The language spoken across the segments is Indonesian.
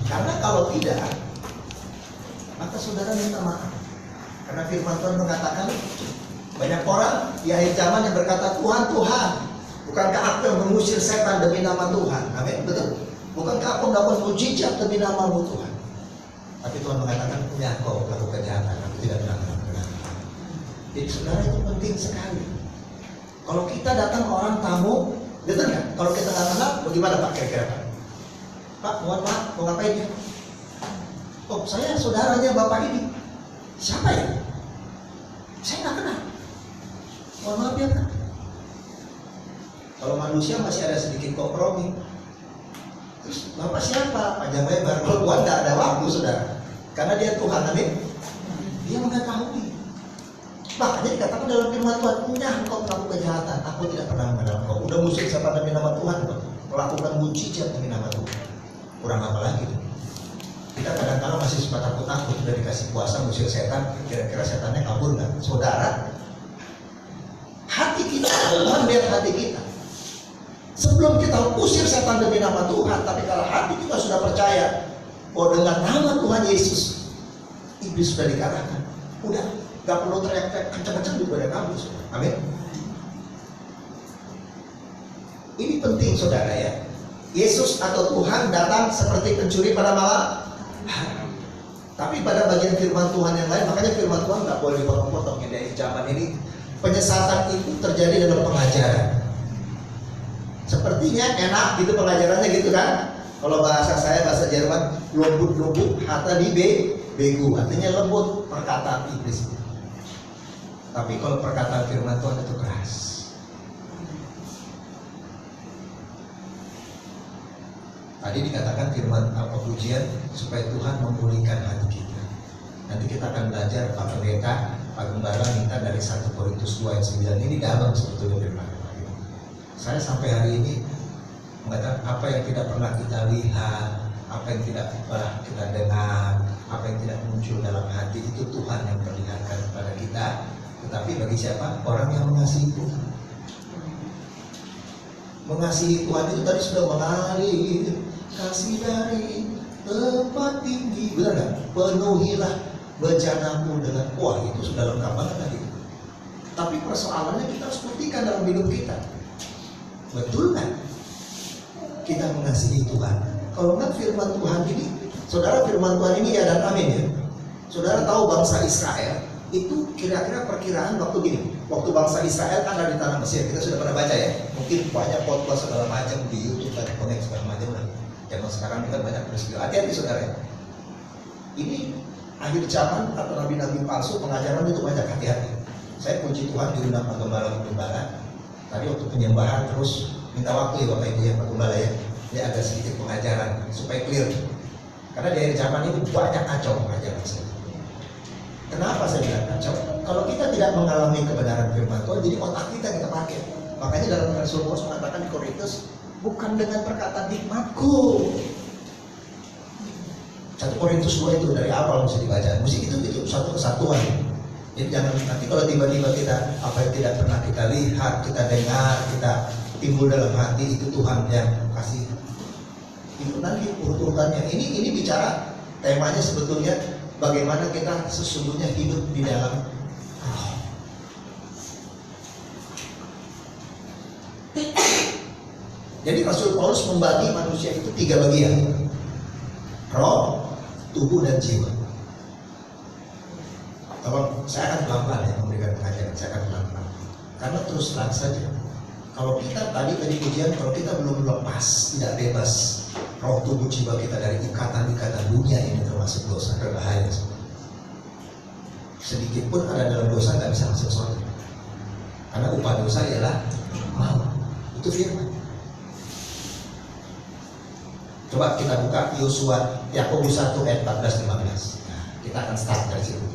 Karena kalau tidak, maka saudara minta maaf. Karena firman Tuhan mengatakan, banyak orang di akhir zaman yang berkata, Tuhan, Tuhan, bukankah aku yang mengusir setan demi nama Tuhan? Amin, betul. Bukankah aku melakukan mujizat demi nama-Mu Tuhan? Tapi Tuhan mengatakan, ya kau melakukan kejahatan, aku tidak pernah melakukan. Jadi saudara, itu penting sekali. Kalau kita datang orang tamu, betul nggak? Kalau kita nggak kenal, bagaimana Pak kira-kira Pak? Pak, mohon maaf, mau ngapain ya? Oh, saya saudaranya Bapak ini. Siapa ya? Saya nggak kenal. Mohon maaf ya Pak. Kalau manusia masih ada sedikit kompromi. Terus Bapak siapa? Panjang lebar. Kalau Tuhan nggak ada waktu saudara. Karena dia Tuhan, amin. Dia mengetahui. Makanya dikatakan dalam firman Tuhan, "Nyah engkau melakukan kejahatan, aku tidak pernah mengenal engkau." Udah musyrik siapa demi nama Tuhan, melakukan mujizat demi nama Tuhan. Kurang apa lagi tuh? Kita kadang-kadang masih suka takut-takut, udah dikasih kuasa musik setan, kira-kira setannya kabur nggak? Saudara, hati kita, Tuhan lihat hati kita. Sebelum kita usir setan demi nama Tuhan, tapi kalau hati kita sudah percaya bahwa dengan nama Tuhan Yesus, iblis sudah dikalahkan. Udah, gak perlu teriak-teriak kencang-kencang di badan kamu. Amin. Ini penting saudara ya. Yesus atau Tuhan datang seperti pencuri pada malam. Tapi pada bagian firman Tuhan yang lain, makanya firman Tuhan gak boleh dipotong-potong. Di zaman ini penyesatan itu terjadi dalam pengajaran. Sepertinya enak gitu pengajarannya gitu kan. Kalau bahasa saya, bahasa Jerman, lembut-lembut, hata di begu, artinya lembut perkataan iblis. Tapi kalau perkataan firman Tuhan itu keras. Tadi dikatakan firman pujian supaya Tuhan memulihkan hati kita. Nanti kita akan belajar Pak Pendeta, Pak Gembala minta dari 1 Korintus 2 ayat 9. Ini dalam sebetulnya firman. Saya sampai hari ini mengatakan apa yang tidak pernah kita lihat, apa yang tidak pernah kita dengar, apa yang tidak muncul dalam hati, itu Tuhan yang perlihatkan kepada kita. Tetapi bagi siapa? Orang yang mengasihi Tuhan. Mengasihi Tuhan itu tadi sudah mengalir kasih dari tempat tinggi, benar nggak? Penuhilah bencanamu dengan, wah itu sudah lengkap banget tadi. Tapi persoalannya kita harus buktikan dalam hidup kita. Betul kan? Kita mengasihi Tuhan. Kalau enggak firman Tuhan ini, saudara, firman Tuhan ini ya dan amin ya. Saudara tahu bangsa Israel itu kira-kira perkiraan waktu gini. Waktu bangsa Israel kan ada di tanah Mesir, kita sudah pernah baca ya. Mungkin banyak podcast segala macam di YouTube dan konek segala macam lah. Zaman sekarang kita banyak peristiwa. Hati-hati saudara. Ini akhir zaman atau nabi-nabi palsu, pengajaran itu banyak, hati-hati. Saya puji Tuhan diundang Pak Gembala. Tadi waktu penyembahan terus minta waktu ya Bapak Ibu ya Pak Gembala ya. Dia ada sedikit pengajaran supaya clear. Karena di akhir zaman ini banyak kacau pengajaran saya. Kenapa saya bilang kacau? Kalau kita tidak mengalami kebenaran firman Tuhan, jadi otak kita pakai. Makanya dalam Rasul Paulus mengatakan di Korintus, bukan dengan perkataan hikmatku. 1 Korintus 2 itu dari awal mesti dibaca. Mesti itu satu kesatuan. Jadi jangan nanti kalau tiba-tiba kita apa yang tidak pernah kita lihat, kita dengar, kita timbul dalam hati, itu Tuhan yang kasih. Itu nanti urut-urutannya. Ini bicara temanya sebetulnya bagaimana kita sesungguhnya hidup di dalam roh. Jadi Rasul Paulus membagi manusia itu 3 bagian: roh, tubuh, dan jiwa. Kalau saya akan pelan-pelan ya memberikan pengajaran, saya akan pelan-pelan. Karena terus terang saja, kalau kita tadi pujian, kalau kita belum lepas, tidak bebas roh, tubuh, jiwa kita dari ikatan-ikatan dunia ini, termasuk dosa, berbahaya. Sedikit pun ada dalam dosa nggak bisa masuk surga. Karena upah dosa ialah maut. Itu firman. Coba kita buka Yosua, Yakobus 1 ayat 14-15. Nah, kita akan start dari situ.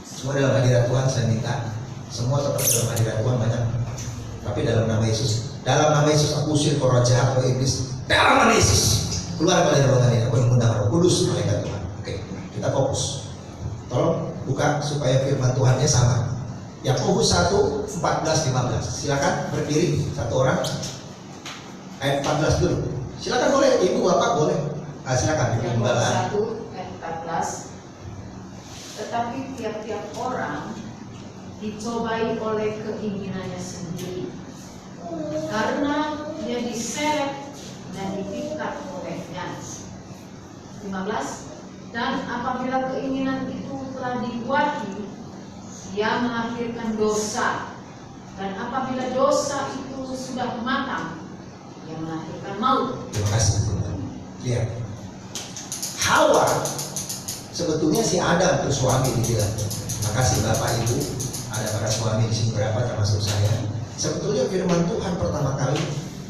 Semua dalam hadirat Tuhan saya minta, semua tetap dalam hadirat Tuhan banyak. Tapi dalam nama Yesus, aku usir roh jahat, roh iblis. Dalam nama Yesus, keluar dari ruangan ini. Aku mengundang Roh Kudus, malaikat Tuhan. Oke, kita fokus. Tolong buka supaya firman Tuhannya sama. Yakobus 1, 14-15. Silakan berdiri satu orang. Ayat 14 dulu. Silakan boleh, ibu bapak boleh. Silakan ibu Gembala. 1 ayat 14. Tetapi tiap-tiap orang dicobai oleh keinginannya sendiri, karena dia diseret dan dipikat olehnya. 15. Dan apabila keinginan itu telah dibuati, ia mengakhirkan dosa. Dan apabila dosa itu sudah matang, ia melahirkan maut. Terima kasih. Lihat, Hawa sebetulnya si Adam tuh suami dibilang. Makasih Bapak Ibu, ada para suami di sini berapa termasuk saya. Sebetulnya firman Tuhan pertama kali.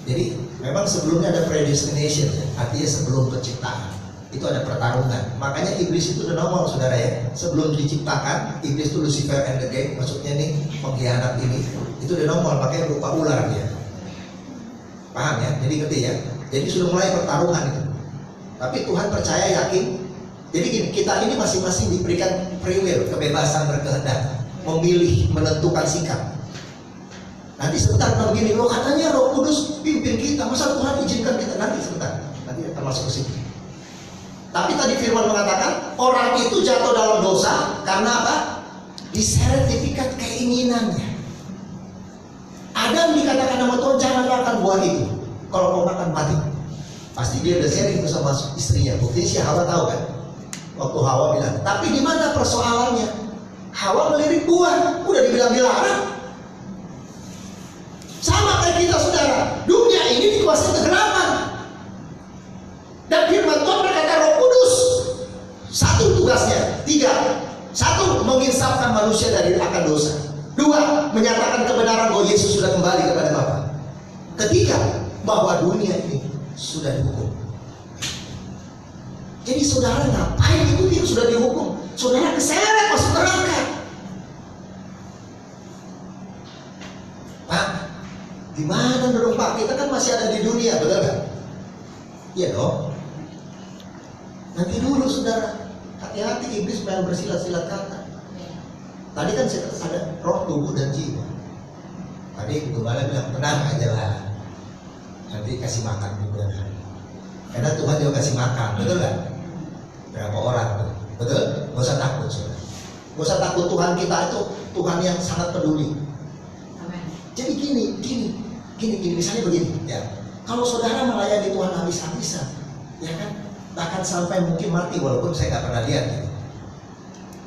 Jadi memang sebelumnya ada predestination, artinya sebelum penciptaan itu ada pertarungan. Makanya iblis itu udah nongol saudara ya. Sebelum diciptakan, iblis itu Lucifer and the gang, maksudnya nih pengkhianat ini, itu udah nongol, makanya berupa ular dia. Paham ya? Jadi ngerti ya? Jadi sudah mulai pertarungan itu. Tapi Tuhan percaya, yakin. Jadi gini, kita ini masing-masing diberikan free will, kebebasan berkehendak, memilih, menentukan sikap. Nanti sebentar kalau gini, lo katanya Roh Kudus pimpin kita, masa Tuhan izinkan kita? Nanti sebentar, nanti akan masuk ke situ. Tapi tadi firman mengatakan orang itu jatuh dalam dosa karena apa? Diseret dipikat keinginannya. Adam dikatakan sama Tuhan jangan makan buah itu. Kalau mau makan mati. Pasti dia udah sharing itu sama istrinya. Buktinya si Hawa tahu kan? Waktu Hawa bilang, tapi di mana persoalannya? Hawa melirik buah, udah dibilang dilarang. Sama kayak kita saudara, dunia ini dikuasai kegelapan. Dan firman Tuhan berkata Roh Kudus satu tugasnya, 3. 1, menginsafkan manusia dari akan dosa. 2, menyatakan kebenaran bahwa Yesus sudah kembali kepada Bapa. 3, bahwa dunia ini sudah dihukum. Jadi saudara ngapain itu dia sudah dihukum? Saudara keseret masuk neraka. Pak, gimana dong Pak? Kita kan masih ada di dunia, betul kan? Iya dong. Nanti dulu saudara, hati-hati iblis main bersilat-silat kata. Tadi kan ada roh, tubuh, dan jiwa. Tadi Gembala bilang tenang aja lah, nanti kasih makan juga. Karena Tuhan juga kasih makan, betul kan? Berapa orang tuh, betul? Gak usah takut saudara. Gak usah takut, Tuhan kita itu Tuhan yang sangat peduli. Amen. Jadi gini, misalnya begini ya. Kalau saudara melayani Tuhan habis-habisan, ya kan? Bahkan sampai mungkin mati, walaupun saya nggak pernah lihat gitu.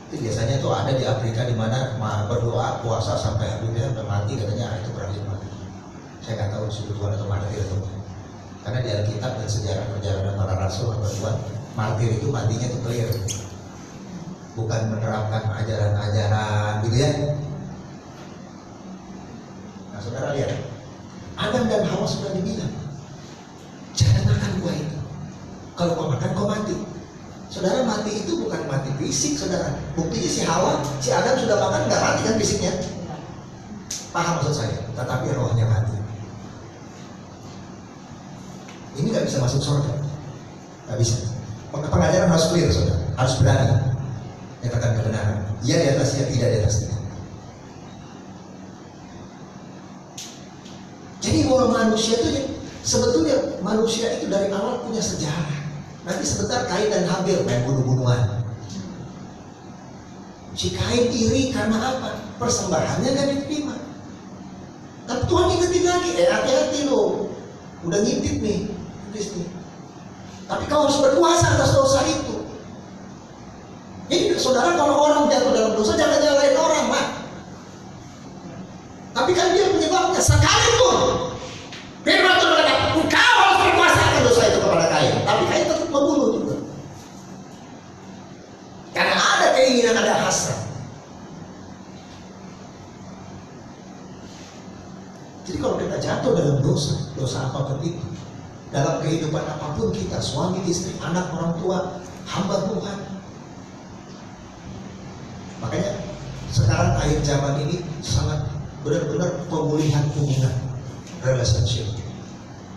Itu biasanya tuh ada di Afrika di mana berdoa puasa sampai habisnya sampai mati, katanya itu berakhir mati. Saya nggak tahu sudut Tuhan atau martir itu. Karena di Alkitab dan sejarah perjalanan para rasul atau Tuhan, martir itu matinya itu clear, bukan menerapkan ajaran-ajaran gitu ya. Nah saudara lihat, Adam dan Hawa sudah dibilang jangan makan buah itu. Kalau kau makan, kau mati. Saudara, mati itu bukan mati fisik, saudara. Buktinya si Hawa, si Adam sudah makan, nggak mati kan fisiknya. Paham maksud saya? Tetapi rohnya mati. Ini nggak bisa masuk surga. Nggak bisa. Pengajaran harus clear, saudara. Harus berani. Nyatakan kebenaran. Iya di atas, ya tidak di atas tidak. Jadi bahwa manusia itu, sebetulnya manusia itu dari awal punya sejarah. Nanti sebentar Kain dan Habil main bunuh-bunuhan. Si Kain iri karena apa? Persembahannya gak diterima. Tapi Tuhan ingetin lagi, hati-hati lo, udah ngintip nih, iblis nih. Tapi kau harus berkuasa atas dosa itu. Jadi saudara, kalau orang jatuh dalam dosa jangan nyalain orang, Mak. Tapi kan dia penyebabnya. Sekalipun firman Tuhan berkata, engkau harus berkuasa atas dosa itu kepada Kain. Tapi Kain tetap membunuh juga. Karena ada keinginan, ada hasrat. Jadi kalau kita jatuh dalam dosa apapun itu, dalam kehidupan apapun kita, suami, istri, anak, orang tua, hamba Tuhan. Makanya sekarang akhir zaman ini sangat benar-benar pemulihan hubungan, relationship.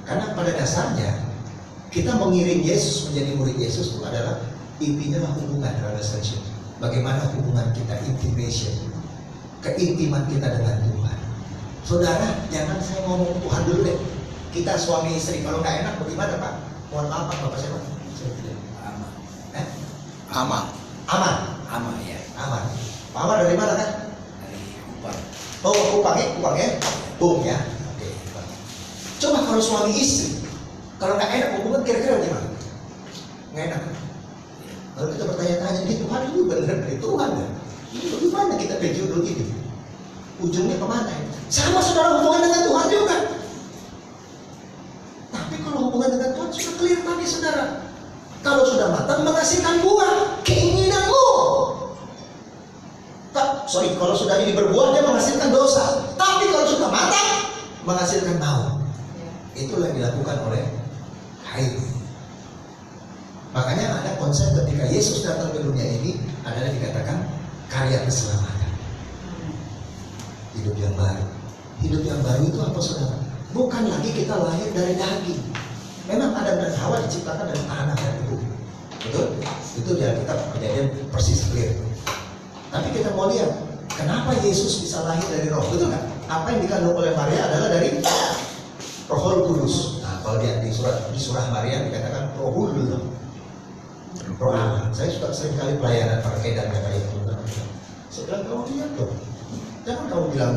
Karena pada dasarnya kita mengiring Yesus menjadi murid Yesus itu adalah intinya hubungan, relationship. Bagaimana hubungan kita, intimation, keintiman kita dengan Tuhan. Saudara, jangan saya ngomong Tuhan dulu deh. Kita suami istri, kalau nggak enak bagaimana Pak? Mohon maaf Pak, Bapak siapa? Aman. Eh? Aman. Aman. Aman ya. Aman. Pak Aman dari mana kan? Dari Kupang. Oh, Kupang ya? Bung ya. Oke. Kupang. Coba kalau suami istri, kalau nggak enak hubungan kira-kira gimana? Nggak enak. Kalau kita bertanya-tanya, ini Tuhan itu benar dari Tuhan ya? Ini bagaimana kita ke judul ini? Ujungnya kemana ya? Sama saudara hubungan dengan Tuhan juga. Tapi kalau hubungan dengan Tuhan sudah clear tadi saudara. Kalau sudah matang menghasilkan buah keinginanmu. Kalau sudah ini berbuah dia menghasilkan dosa. Tapi kalau sudah matang menghasilkan mau. Itulah yang dilakukan oleh Kain. Makanya ada konsep ketika Yesus datang ke dunia ini adalah dikatakan karya keselamatan. Hidup yang baru. Hidup yang baru itu apa saudara? Bukan lagi kita lahir dari daging. Memang Adam dan Hawa diciptakan dari tanah dan ibu. Betul? Itu di Alkitab kejadian persis clear. Tapi kita mau lihat kenapa Yesus bisa lahir dari roh, betul nggak? Apa yang dikandung oleh Maria adalah dari Rohul Kudus. Nah, kalau di surah Maria dikatakan Rohul Kudus. Roh Allah. Saya suka sering kali pelayanan pakai dan kayak teman-teman. Saya bilang kamu lihat tuh. Jangan kamu bilang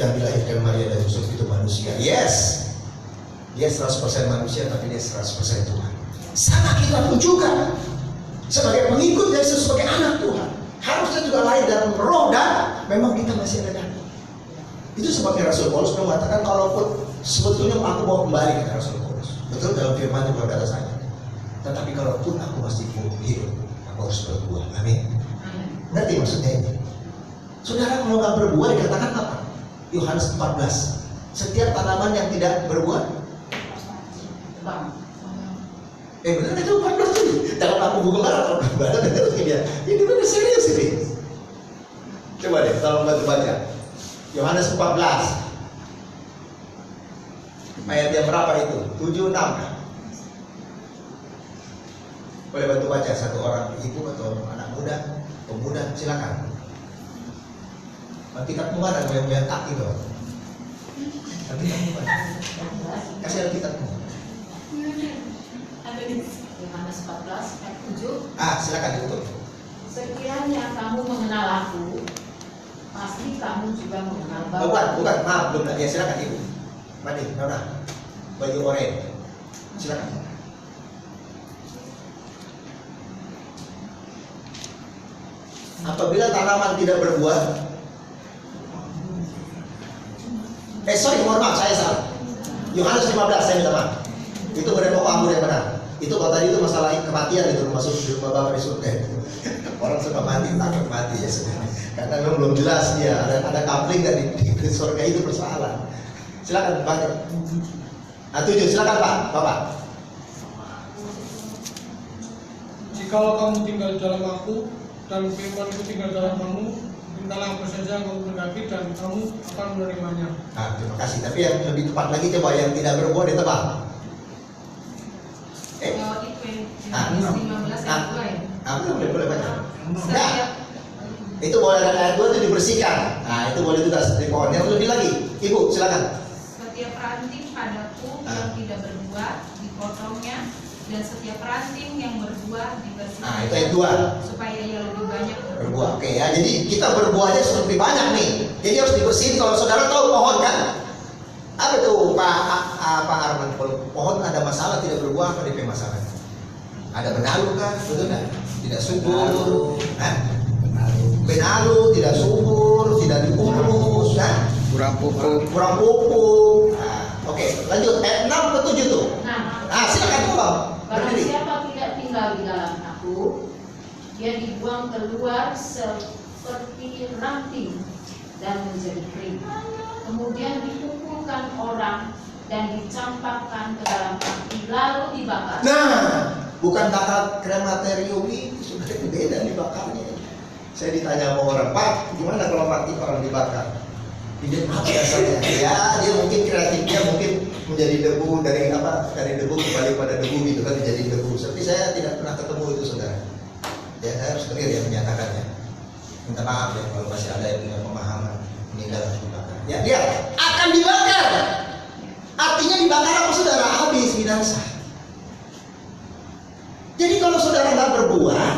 yang dilahirkan Maria dan Yusuf itu manusia. Yes, dia 100% manusia tapi dia 100% Tuhan. Sama kita pun juga sebagai pengikut Yesus, sebagai anak Tuhan harusnya juga lahir dalam roh dan memang kita masih ada daging. Itu sebabnya Rasul Paulus mengatakan kalaupun sebetulnya aku mau kembali, kata Rasul Paulus. Betul dalam firman itu berkata saya. Tetapi kalaupun aku masih hidup, aku harus berbuah. Amin. Ngerti maksudnya ini? Saudara, kalau nggak berbuah dikatakan apa? Yohanes 14. Setiap tanaman yang tidak berbuah, benar itu 14 tuh. Jangan aku buku marah kalau benar dia. Ini benar serius ini. Coba deh, tolong bantu baca. Yohanes 14. Ayat yang berapa itu? 76 kan? Boleh bantu baca satu orang ibu atau anak muda, pemuda, silakan. Alkitab mana yang kaki tuh? Alkitab mana? Kasih Alkitabmu. Ada di Yohanes 14 ayat 7. Silakan ditutup. Sekiranya kamu mengenal aku, pasti kamu juga mengenal Bapa. Bukan, maaf belum. Ya silakan ibu. Mandi, Nona, baju oranye. Silakan. Apabila tanaman tidak berbuah, mohon maaf, saya salah. Yohanes 15, saya minta maaf. Itu benar pokok anggur yang benar. Itu kalau tadi itu masalah kematian itu masuk di rumah Bapak di surga itu. Orang suka mati, takut mati ya sebenarnya. Karena memang belum jelas dia ada kapling dari di surga itu persoalan. Silakan baca. 7, silakan Pak, Bapak. Jikalau kamu tinggal dalam aku dan firman-Ku tinggal dalam kamu, mintalah apa saja yang kamu kehendaki dan kamu akan menerimanya. Terima kasih. Tapi yang lebih tepat lagi coba yang tidak berbuah ditebak. Boleh baca. Nah, itu boleh dari ayat 2 itu dibersihkan. Nah, itu boleh juga seperti pohon. Yang lebih lagi, Ibu silakan. Setiap ranting padaku yang tidak berbuah dipotongnya, dan setiap ranting yang berbuah dibersihkan. Nah, itu ayat 2. Supaya ia lebih banyak Berbuah. Oke ya. Jadi kita berbuahnya harus lebih banyak nih. Jadi harus dibersihin. Kalau saudara tahu pohon kan? Apa tuh Pak Arman? Kalau pohon ada masalah tidak berbuah, apa DP masalahnya? Ada benalu kan? Betul kan? Tidak subur. Benalu, tidak subur, tidak diurus kan? Kurang pupuk. Oke, lanjut. Ayat 6 ke 7 tuh. Silakan Bang. Barang siapa tidak tinggal di dalam aku, dia dibuang keluar seperti ranting dan menjadi kering. Kemudian dikumpulkan orang dan dicampakkan ke dalam api lalu dibakar. Nah, bukan bakar krematorium itu sudah beda dibakarnya. Saya ditanya sama orang, Pak, gimana kalau mati orang dibakar? Dia apa dasarnya? Ya, dia mungkin kreatifnya mungkin menjadi debu dari debu kembali pada debu gitu kan, menjadi debu. Tapi saya tidak pernah ketemu itu saudara. Ya, saya harus clear ya menyatakannya. Minta maaf ya kalau masih ada yang punya pemahaman meninggal harus dibakar. Ya, dia akan dibakar. Artinya dibakar apa saudara? Habis binasa. berbuah,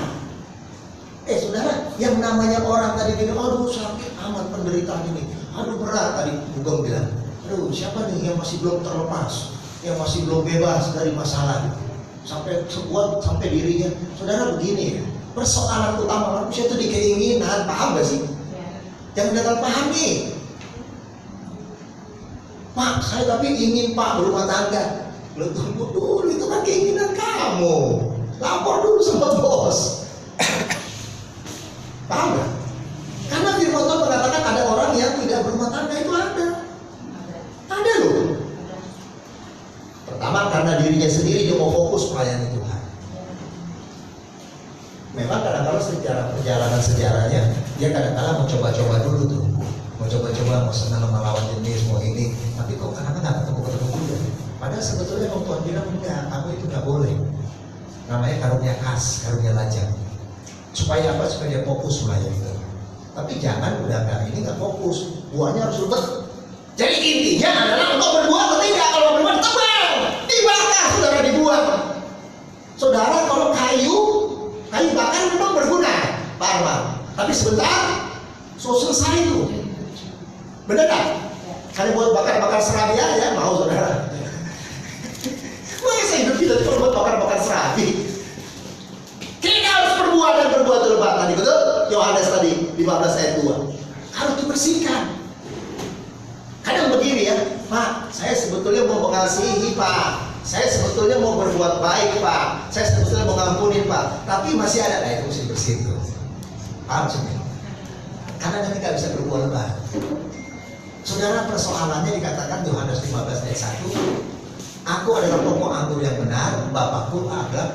saudara, yang namanya orang tadi bilang, aduh sakit amat penderitaan ini, aduh berat tadi Bugeng bilang, aduh siapa nih yang masih belum terlepas, yang masih belum bebas dari masalah, sampai sebuah sampai dirinya, saudara begini ya, persoalan utama manusia itu di keinginan, paham gak sih? Jangan datang paham nih, Pak, saya tapi ingin Pak berumah tangga. Lo tunggu dulu, itu kan keinginan kamu. Lapor dulu sama bos. Paham gak? Karena firman Tuhan mengatakan ada orang yang tidak berumah tangga, itu ada. Ada loh. Pertama karena dirinya sendiri dia mau fokus melayani Tuhan. Memang kadang-kadang sejarah perjalanan sejarahnya dia kadang-kadang mau coba-coba dulu tuh. Mau coba-coba, mau senang melawan jenis, mau ini. Tapi kok kadang-kadang nggak ketemu juga. Padahal sebetulnya kalau Tuhan bilang enggak, kamu itu nggak boleh. Namanya karunia khas, karunia lajang. Supaya apa? Supaya dia fokus melayani Tuhan. Tapi jangan udah ini nggak fokus, buahnya harus ribet. Jadi intinya adalah untuk berbuah atau tidak. Kalau berbuah tebal, dibakar, saudara dibuang. Saudara kalau kayu bakar memang berguna, Pak Arman. Tapi sebentar, selesai itu. Benar tak? Karena buat bakar-bakar serabi aja mau saudara. Masa hidup kita cuma buat bakar-bakar serabi? Kita harus berbuah dan berbuah itu lebat tadi, betul? Yohanes tadi 15 ayat 2 harus dibersihkan. Kadang begini ya, Pak, saya sebetulnya mau mengasihi Pak, saya sebetulnya mau berbuat baik Pak, saya sebetulnya mau ngampunin Pak, tapi masih ada itu mesti bersih tuh. Paham sih? Karena nanti nggak bisa berbuah lebat. Saudara, persoalannya dikatakan Yohanes 15 ayat 1, aku adalah pokok anggur yang benar, Bapakku adalah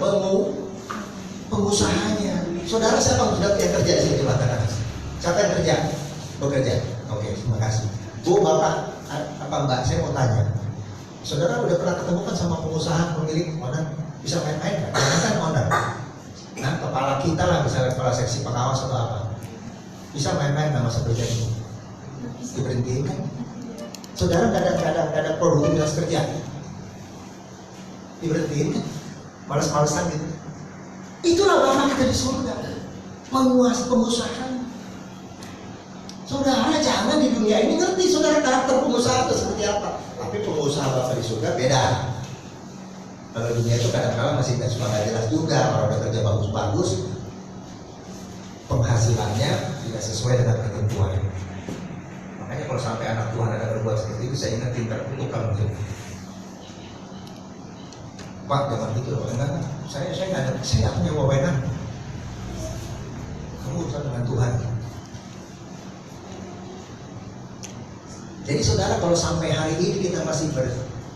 pengusahanya. Saudara, siapa yang kerja di sini? Katakan. Siapa yang kerja? Bekerja. Oke, terima kasih. Bu, Bapak, apa Mbak, saya mau tanya. Saudara udah pernah ketemu kan sama pengusaha, pemilik, owner? Bisa main-main kan? Karena kan owner. Nah, kepala kita lah, misalnya kepala seksi pengawas atau apa. Bisa main-main sama satu jam ini. Diberhentiin kan? Saudara kadang-kadang produktivitas kerja diberhentiin kan? Males-malesan gitu. Itulah Bapak kita di surga, pengusaha. Saudara jangan di dunia ini ngerti saudara karakter pengusaha itu seperti apa. Tapi pengusaha Bapak di surga beda. Kalau dunia itu kadang-kadang masih tidak suka jelas juga. Kalau udah kerja bagus-bagus, penghasilannya tidak sesuai dengan ketentuan. Makanya kalau sampai anak Tuhan ada berbuat seperti itu, saya ingat terkutuk kamu tuh. Pak, jangan gitu loh. Enggak, saya nggak punya wewenang. Kamu urusan dengan Tuhan. Jadi saudara, kalau sampai hari ini kita masih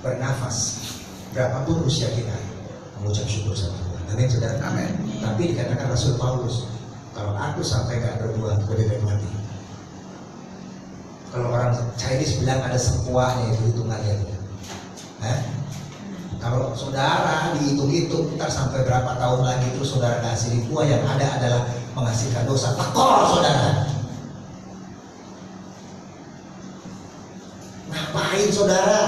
bernafas, berapapun usia kita, mengucap syukur sama Tuhan. Amin, saudara. Amin. Tapi dikatakan Rasul Paulus, kalau aku sampai nggak berbuah, aku lebih baik mati. Kalau orang Chinese bilang ada sepuahnya itu hitungannya. Kalau saudara dihitung-hitung, ntar sampai berapa tahun lagi terus saudara kasih buah, yang ada adalah menghasilkan dosa. Tekor saudara. Ngapain saudara?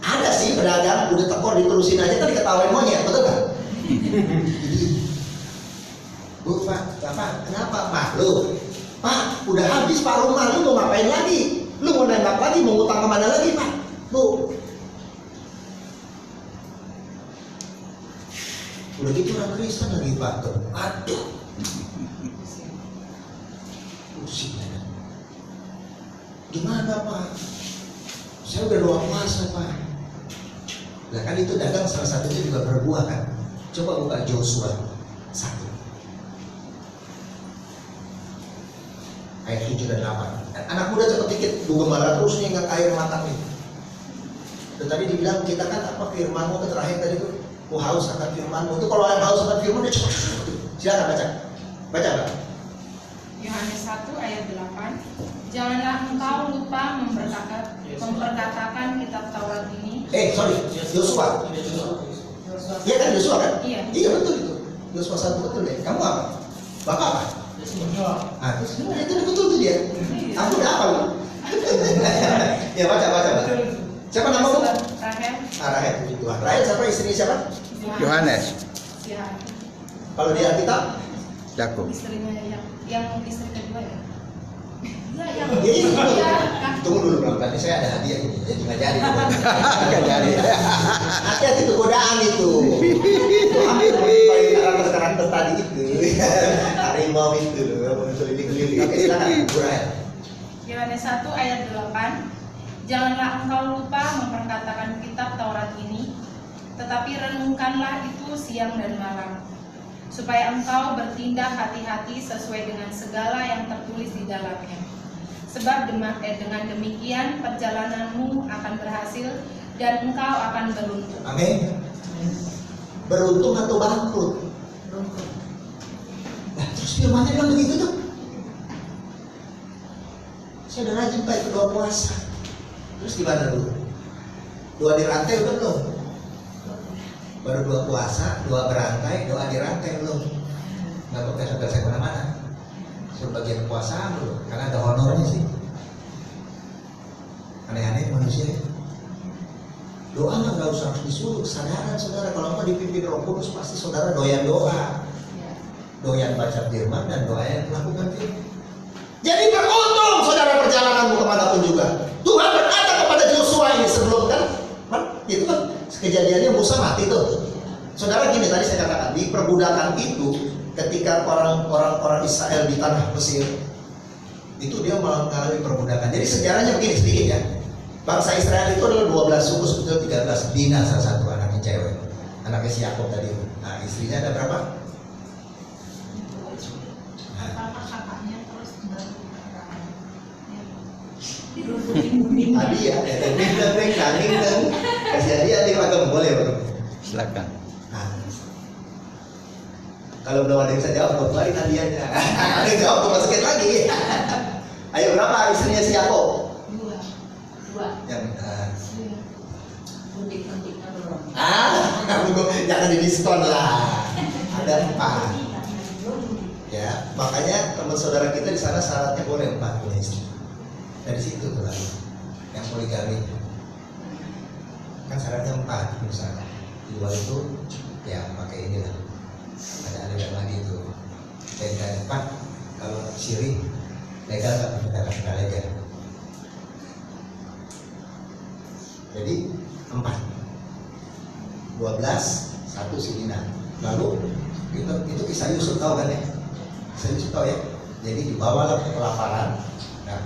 Ada sih pedagang udah tekor diterusin aja kan diketawain monyet, betul kan? Bu, Pak, Bapak, kenapa Pak? Lu, Pak, udah habis Pak rumah, lu mau ngapain lagi? Lu mau nembak lagi, mau ngutang kemana lagi Pak? Bu, udah gitu orang Kristen lagi Pak tuh. Aduh, pusing ya. Gimana Pak? Saya udah doa puasa Pak. Nah kan itu dagang salah satunya juga berbuah kan. Coba buka Joshua 1 ayat 7 dan 8. Anak muda cepet dikit, Bu Gembala terus nih nggak air mata nih. Dan tadi dibilang kita kan apa firmanmu terakhir tadi tuh, ku haus akan firmanmu. Itu kalau yang haus akan firman dia cepet. Silakan baca. Baca Pak. Yohanes 1 ayat 8. Janganlah engkau lupa memperkatakan kitab Taurat ini. Sorry, Yosua. Iya kan Yosua kan? Iya. Iya betul itu. Yosua 1 betul deh. Kamu apa? Bapak apa? Itu betul tuh dia. Aku udah apa lu? Ya baca. Siapa namamu? Rahel. Rahel, puji Tuhan. Rahel siapa? Istri siapa? Yohanes. Kalau di Alkitab, Yakub. Istrinya yang istri kedua ya. Ya, yang Iya. kan. Tunggu dulu bang, tadi saya ada hadiah ini, jadi nggak jadi. Nggak jadi. Hati-hati itu godaan itu. Itu hampir menyerupai karakter tadi itu. Harimau itu, keliling-keliling. Oke silakan, Bu Rahel. Yohanes 1 ayat 8. Janganlah engkau lupa memperkatakan kitab Taurat ini, tetapi renungkanlah itu siang dan malam, supaya engkau bertindak hati-hati sesuai dengan segala yang tertulis di dalamnya. Sebab dengan demikian perjalananmu akan berhasil dan engkau akan beruntung. Amin. Beruntung atau bangkrut? Beruntung. Nah, terus firmannya bilang begitu tuh. Saya udah rajin Pak itu 2 puasa. Terus gimana dulu? 2 dirantai belum? Baru 2 puasa, 2 berantai, 2 dirantai belum? Nggak pakai selesai kemana-mana. Suruh bagian puasa belum? Karena ada honornya sih. Aneh-aneh manusia. Doa nggak usah disuruh kesadaran saudara. Kalau mau dipimpin Roh Kudus pasti saudara doyan doa, Ya. doyan baca firman dan doa yang melakukan firman. Jadi beruntung saudara perjalananmu kemanapun juga. Tuhan berkata kepada Joshua ini sebelum kan itu kan kejadiannya Musa mati tuh. Saudara gini tadi saya katakan di perbudakan itu ketika orang Israel di tanah Mesir itu dia mengalami perbudakan. Jadi sejarahnya begini sedikit ya. Bangsa Israel itu adalah 12 suku sebetulnya 13. Dina salah satu anaknya cewek. Anaknya si Yakob tadi. Nah, istrinya ada berapa? Kakak-kakaknya terus baru Tadi ya, dan kasih hadiah di agama boleh bro. Silakan. Nah, kalau belum ada yang bisa jawab, keluarin hadiahnya. Ada yang jawab, masukin lagi. Ayo berapa istrinya si Yakob? 2. Yang Penting-pentingnya belum. jangan di diskon lah. Ada 4. Ya, makanya teman saudara kita di sana syaratnya boleh 4 punya istri. Dari situ tuh lagi yang poligami kan syaratnya 4 misalnya. Di luar itu ya pakai inilah. Ada aliran lagi itu. Dan 4 kalau syirik legal nggak legal. Jadi 4 12 1 si Dina. Lalu itu kisah Yusuf tahu kan ya? Kisah Yusuf tahu ya? Jadi dibawalah ke kelaparan. Nah,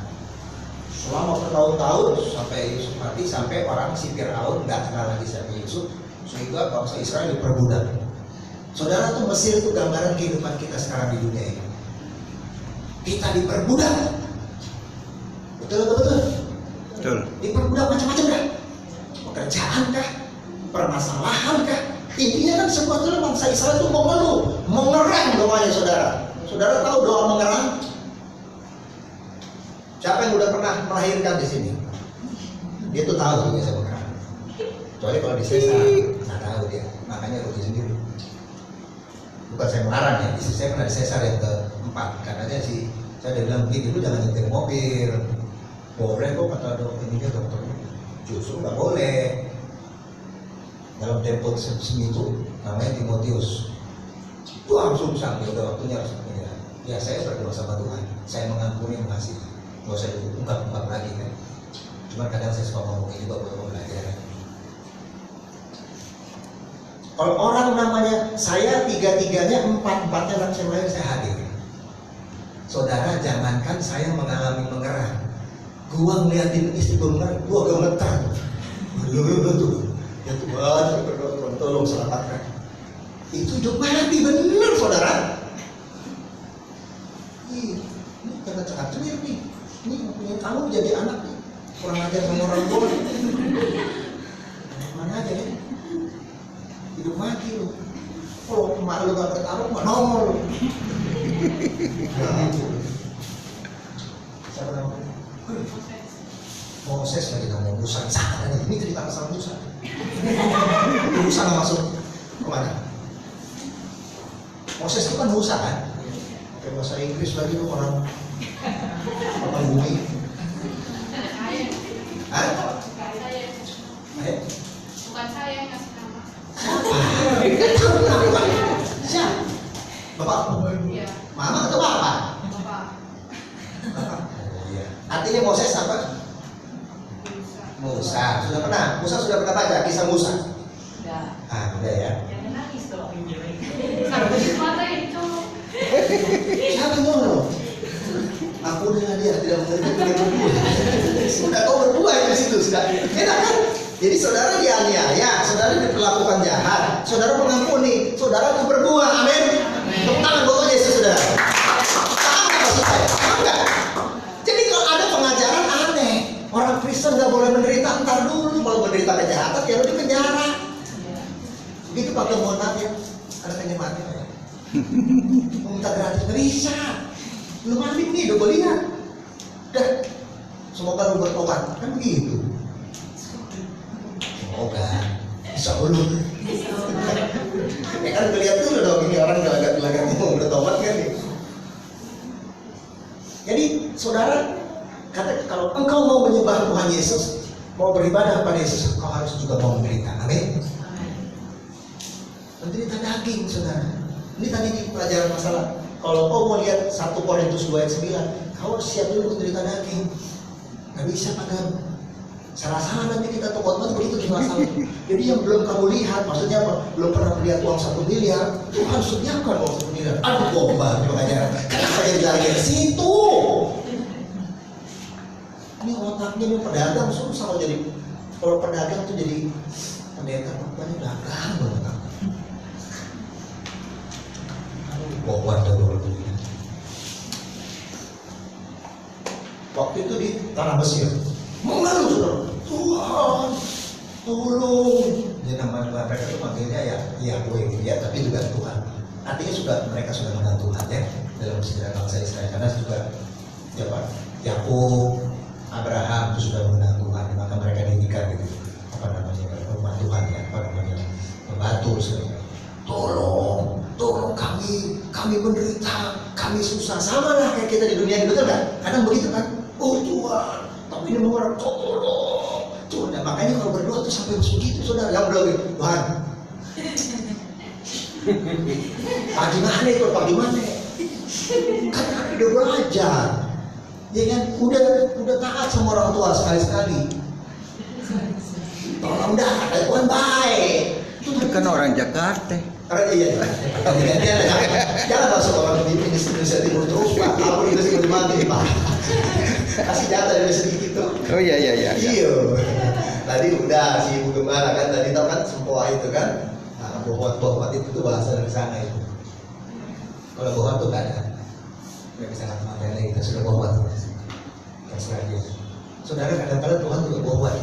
selama bertahun-tahun sampai Yusuf mati, sampai orang si Fir'aun nggak kenal lagi siapa Yusuf, sehingga bangsa Israel diperbudak. Saudara tuh Mesir itu gambaran kehidupan kita sekarang di dunia ini. Kita diperbudak. Betul. Betul. Diperbudak macam-macam kan? Pekerjaan kah? Permasalahan kah? Intinya kan sebetulnya bangsa Israel itu mengeluh, mengerang doanya saudara. Saudara tahu doa mengerang? Siapa yang udah pernah melahirkan di sini? Dia tuh tahu biasa mengerang. Kecuali kalau di Sesa, nggak tahu dia. Makanya rugi sendiri. Bukan saya melarang ya, istri saya pernah di Sesar yang ke-4. Katanya sih, saya udah bilang begini, lu jangan nyetir mobil. Boleh kok kata dokternya, justru nggak boleh. Dalam tempo seminggu, namanya Timotius. Itu langsung sampai udah waktunya harus menyerah. Ya saya berdoa sama Tuhan, saya mengampuni mengasihi. Nggak usah diungkap-ungkap lagi kan. Cuma kadang saya suka ngomong juga buat belajar. Kalau orang namanya saya 3-3-nya 4-4-nya langsung lain saya hadir. Saudara jangankan saya mengalami mengerang. Gua ngeliatin istri gua mengerang, gua gemetar. Ya Tuhan, berdoa tolong selamatkan. Itu hidup mati bener saudara. Ini kena cakap-cakap nih. Ini punya kamu jadi anak nih. Kurang ajar sama orang tua. Mana aja ya? Hidup mati lu. Kalau emak lu gak ketaruh, mah nongol lu. Siapa namanya? Moses lagi ngomong Musa. Sana ini cerita masalah Musa. Musa nggak masuk kemana? Moses itu kan Musa kan? Pakai bahasa Inggris lagi lu orang bumi. Hah? Bukan saya yang kasih nama. Siapa? bisa Musa? Enggak. Ah, udah ya. Jangan nangis dong. Sampai mata itu. Siapa ngomong? Aku dengan dia tidak mengerti dia berdua. Sudah kau berdua di situ sudah. Enak kan? Jadi saudara dianiaya, saudara diperlakukan jahat, saudara mengampuni, saudara itu berbuah. Amin. Tepuk tangan buat Yesus, saudara. Paham nggak maksud saya? Paham nggak? Jadi kalau ada pengajaran aneh, orang Kristen nggak boleh menderita, ntar dulu kalau menderita kejahatan ya lo di penjara. Begitu Pak, mohon maaf ya, ada pengen mati ya. Mau minta gratis nggak bisa. Belum mati nih, udah boleh lihat. Dan semoga lu bertobat, kan begitu. Semoga bisa ulur. Ya kan ngeliat dulu dong, ini orang gelagat-gelagatnya mau bertobat kan nih. Jadi saudara, kata kalau engkau mau menyembah Tuhan Yesus, mau beribadah kepada Yesus, engkau harus juga mau menderita. Amin. Menderita daging, saudara. Ini tadi di pelajaran masalah. Kalau kau mau lihat 1 Korintus 2 ayat 9, kau harus siap dulu menderita daging. Gak bisa pada salah-salah nanti kita tobat mati begitu salah-salah. Jadi yang belum kamu lihat, maksudnya apa? Belum pernah melihat uang 1 miliar, Tuhan sediakan uang 1 miliar. Aduh boba, pengajaran. Kenapa jadi lagi ke situ? Ini otaknya ini pedagang susah kalau jadi. Kalau pedagang tuh jadi pendeta, banyak dagang banget. Bawaan dulu. Waktu itu di tanah Mesir mengeluh saudara, Tuhan tolong. Dia nama mereka itu manggilnya ya Yahweh ya, tapi juga Tuhan. Artinya mereka sudah mengenal Tuhan ya dalam sejarah bangsa Israel, karena juga ya Pak Yakub, Abraham itu sudah mengenal Tuhan, maka mereka diikat gitu rumah Tuhan ya, pembantu saudara. Tolong kami menderita, kami susah, sama lah kayak kita di dunia ini, betul kan? Kadang begitu kan? Oh Tuhan, tapi ini orang tolong. Tuhan, makanya kalau berdoa tuh sampai begitu saudara, yang berdoa Tuhan. Bagaimana itu? Bagaimana? Kan kami udah belajar, ya kan? Udah taat sama orang tua sekali-sekali. Tolong dah, Tuhan baik. Itu kan orang Jakarta. Karena iya, jangan masuk orang di Indonesia Timur terus Pak. Aku itu sih mati Pak. Kasih data dari sedikit tuh. Oh iya. Iya. Tadi udah si Ibu Gembala kan tadi tahu kan sempoa itu kan. Nah, bohwat itu tuh bahasa dari sana itu. Kalau bohwat tuh gak ada. Nggak bisa ngapa-ngapain lagi, kita sudah bohwat. Terserah dia. Saudara kadang-kadang Tuhan juga bohwat.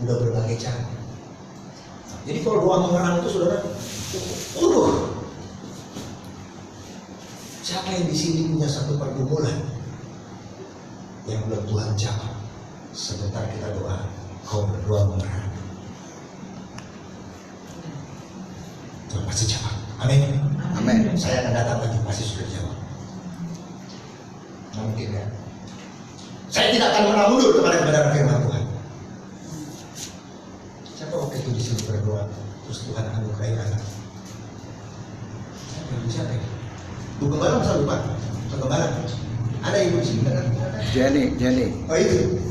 Udah berbagai cara. Jadi kalau doa mengerang itu saudara, siapa yang di sini punya satu pergumulan yang belum Tuhan jawab? Sebentar kita doa, kau berdoa mengerang, Tuhan pasti jawab. Amin. Amin. Saya akan datang lagi, pasti sudah jawab. Nggak mungkin ya. Saya tidak akan pernah mundur kepada kebenaran firman Tuhan. Siapa waktu itu di sini berdoa, terus Tuhan anugerahi anak? Siapa ini? Bu Gembala masa lupa? Bu Gembala? Ada ibu di sini kan? Jenny. Oh itu.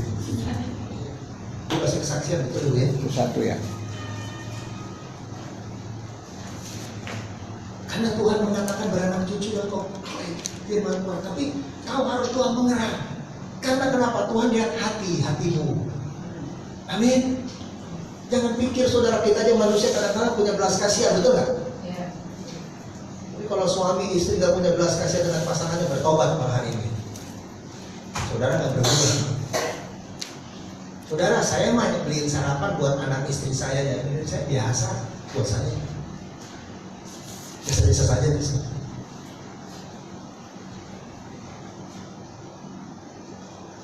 Bu kasih kesaksian itu dulu ya. Itu satu ya. Karena Tuhan mengatakan beranak cucu dan kau firman Tuhan, tapi kau harus Tuhan mengerang. Karena kenapa? Tuhan lihat hatimu. Amin. Jangan pikir saudara kita aja manusia kadang-kadang punya belas kasihan, betul nggak? Ya. Tapi kalau suami istri nggak punya belas kasihan dengan pasangannya, bertobat pada hari ini. Saudara nggak berguna. Saudara, saya mah beliin sarapan buat anak istri saya ya, ini saya biasa buat saya. Biasa-biasa saja bisa.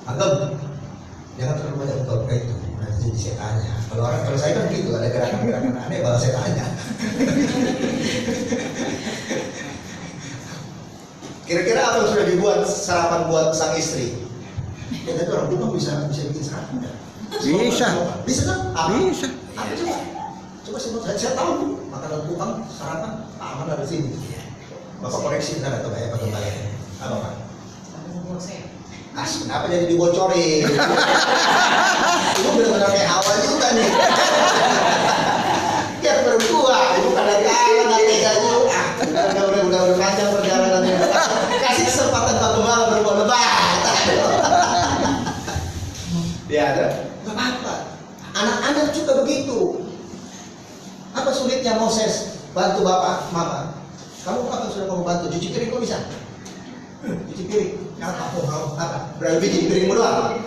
Anggap, jangan terlalu banyak berdoa itu. Nanti jadi setannya. Kalau saya kan gitu, ada gerakan-gerakan aneh balas setannya. Kira-kira apa yang sudah dibuat sarapan buat sang istri? Ya tadi orang rumah bisa bikin sarapan nggak? Bisa kan? Apa? Bisa. Apa coba saya tahu makanan tukang sarapan aman ada di sini. Bapak koreksi ntar atau kayak apa kembali? Apa Pak? Kenapa jadi dibocorin? Itu benar-benar kayak awal juga nih. Ya berdua, itu kadang kalah nanti juga. Udah panjang perjalanannya. Kasih kesempatan Pak Gembala berbuat lebat. Ya ada, nggak apa-apa. Anak-anak juga begitu. Apa sulitnya Moses bantu bapak, mama? Kamu apa yang sudah kamu bantu? Cuci piring kok bisa? Cuci piring. Apa? Apa? Berarti cuci piringmu doang?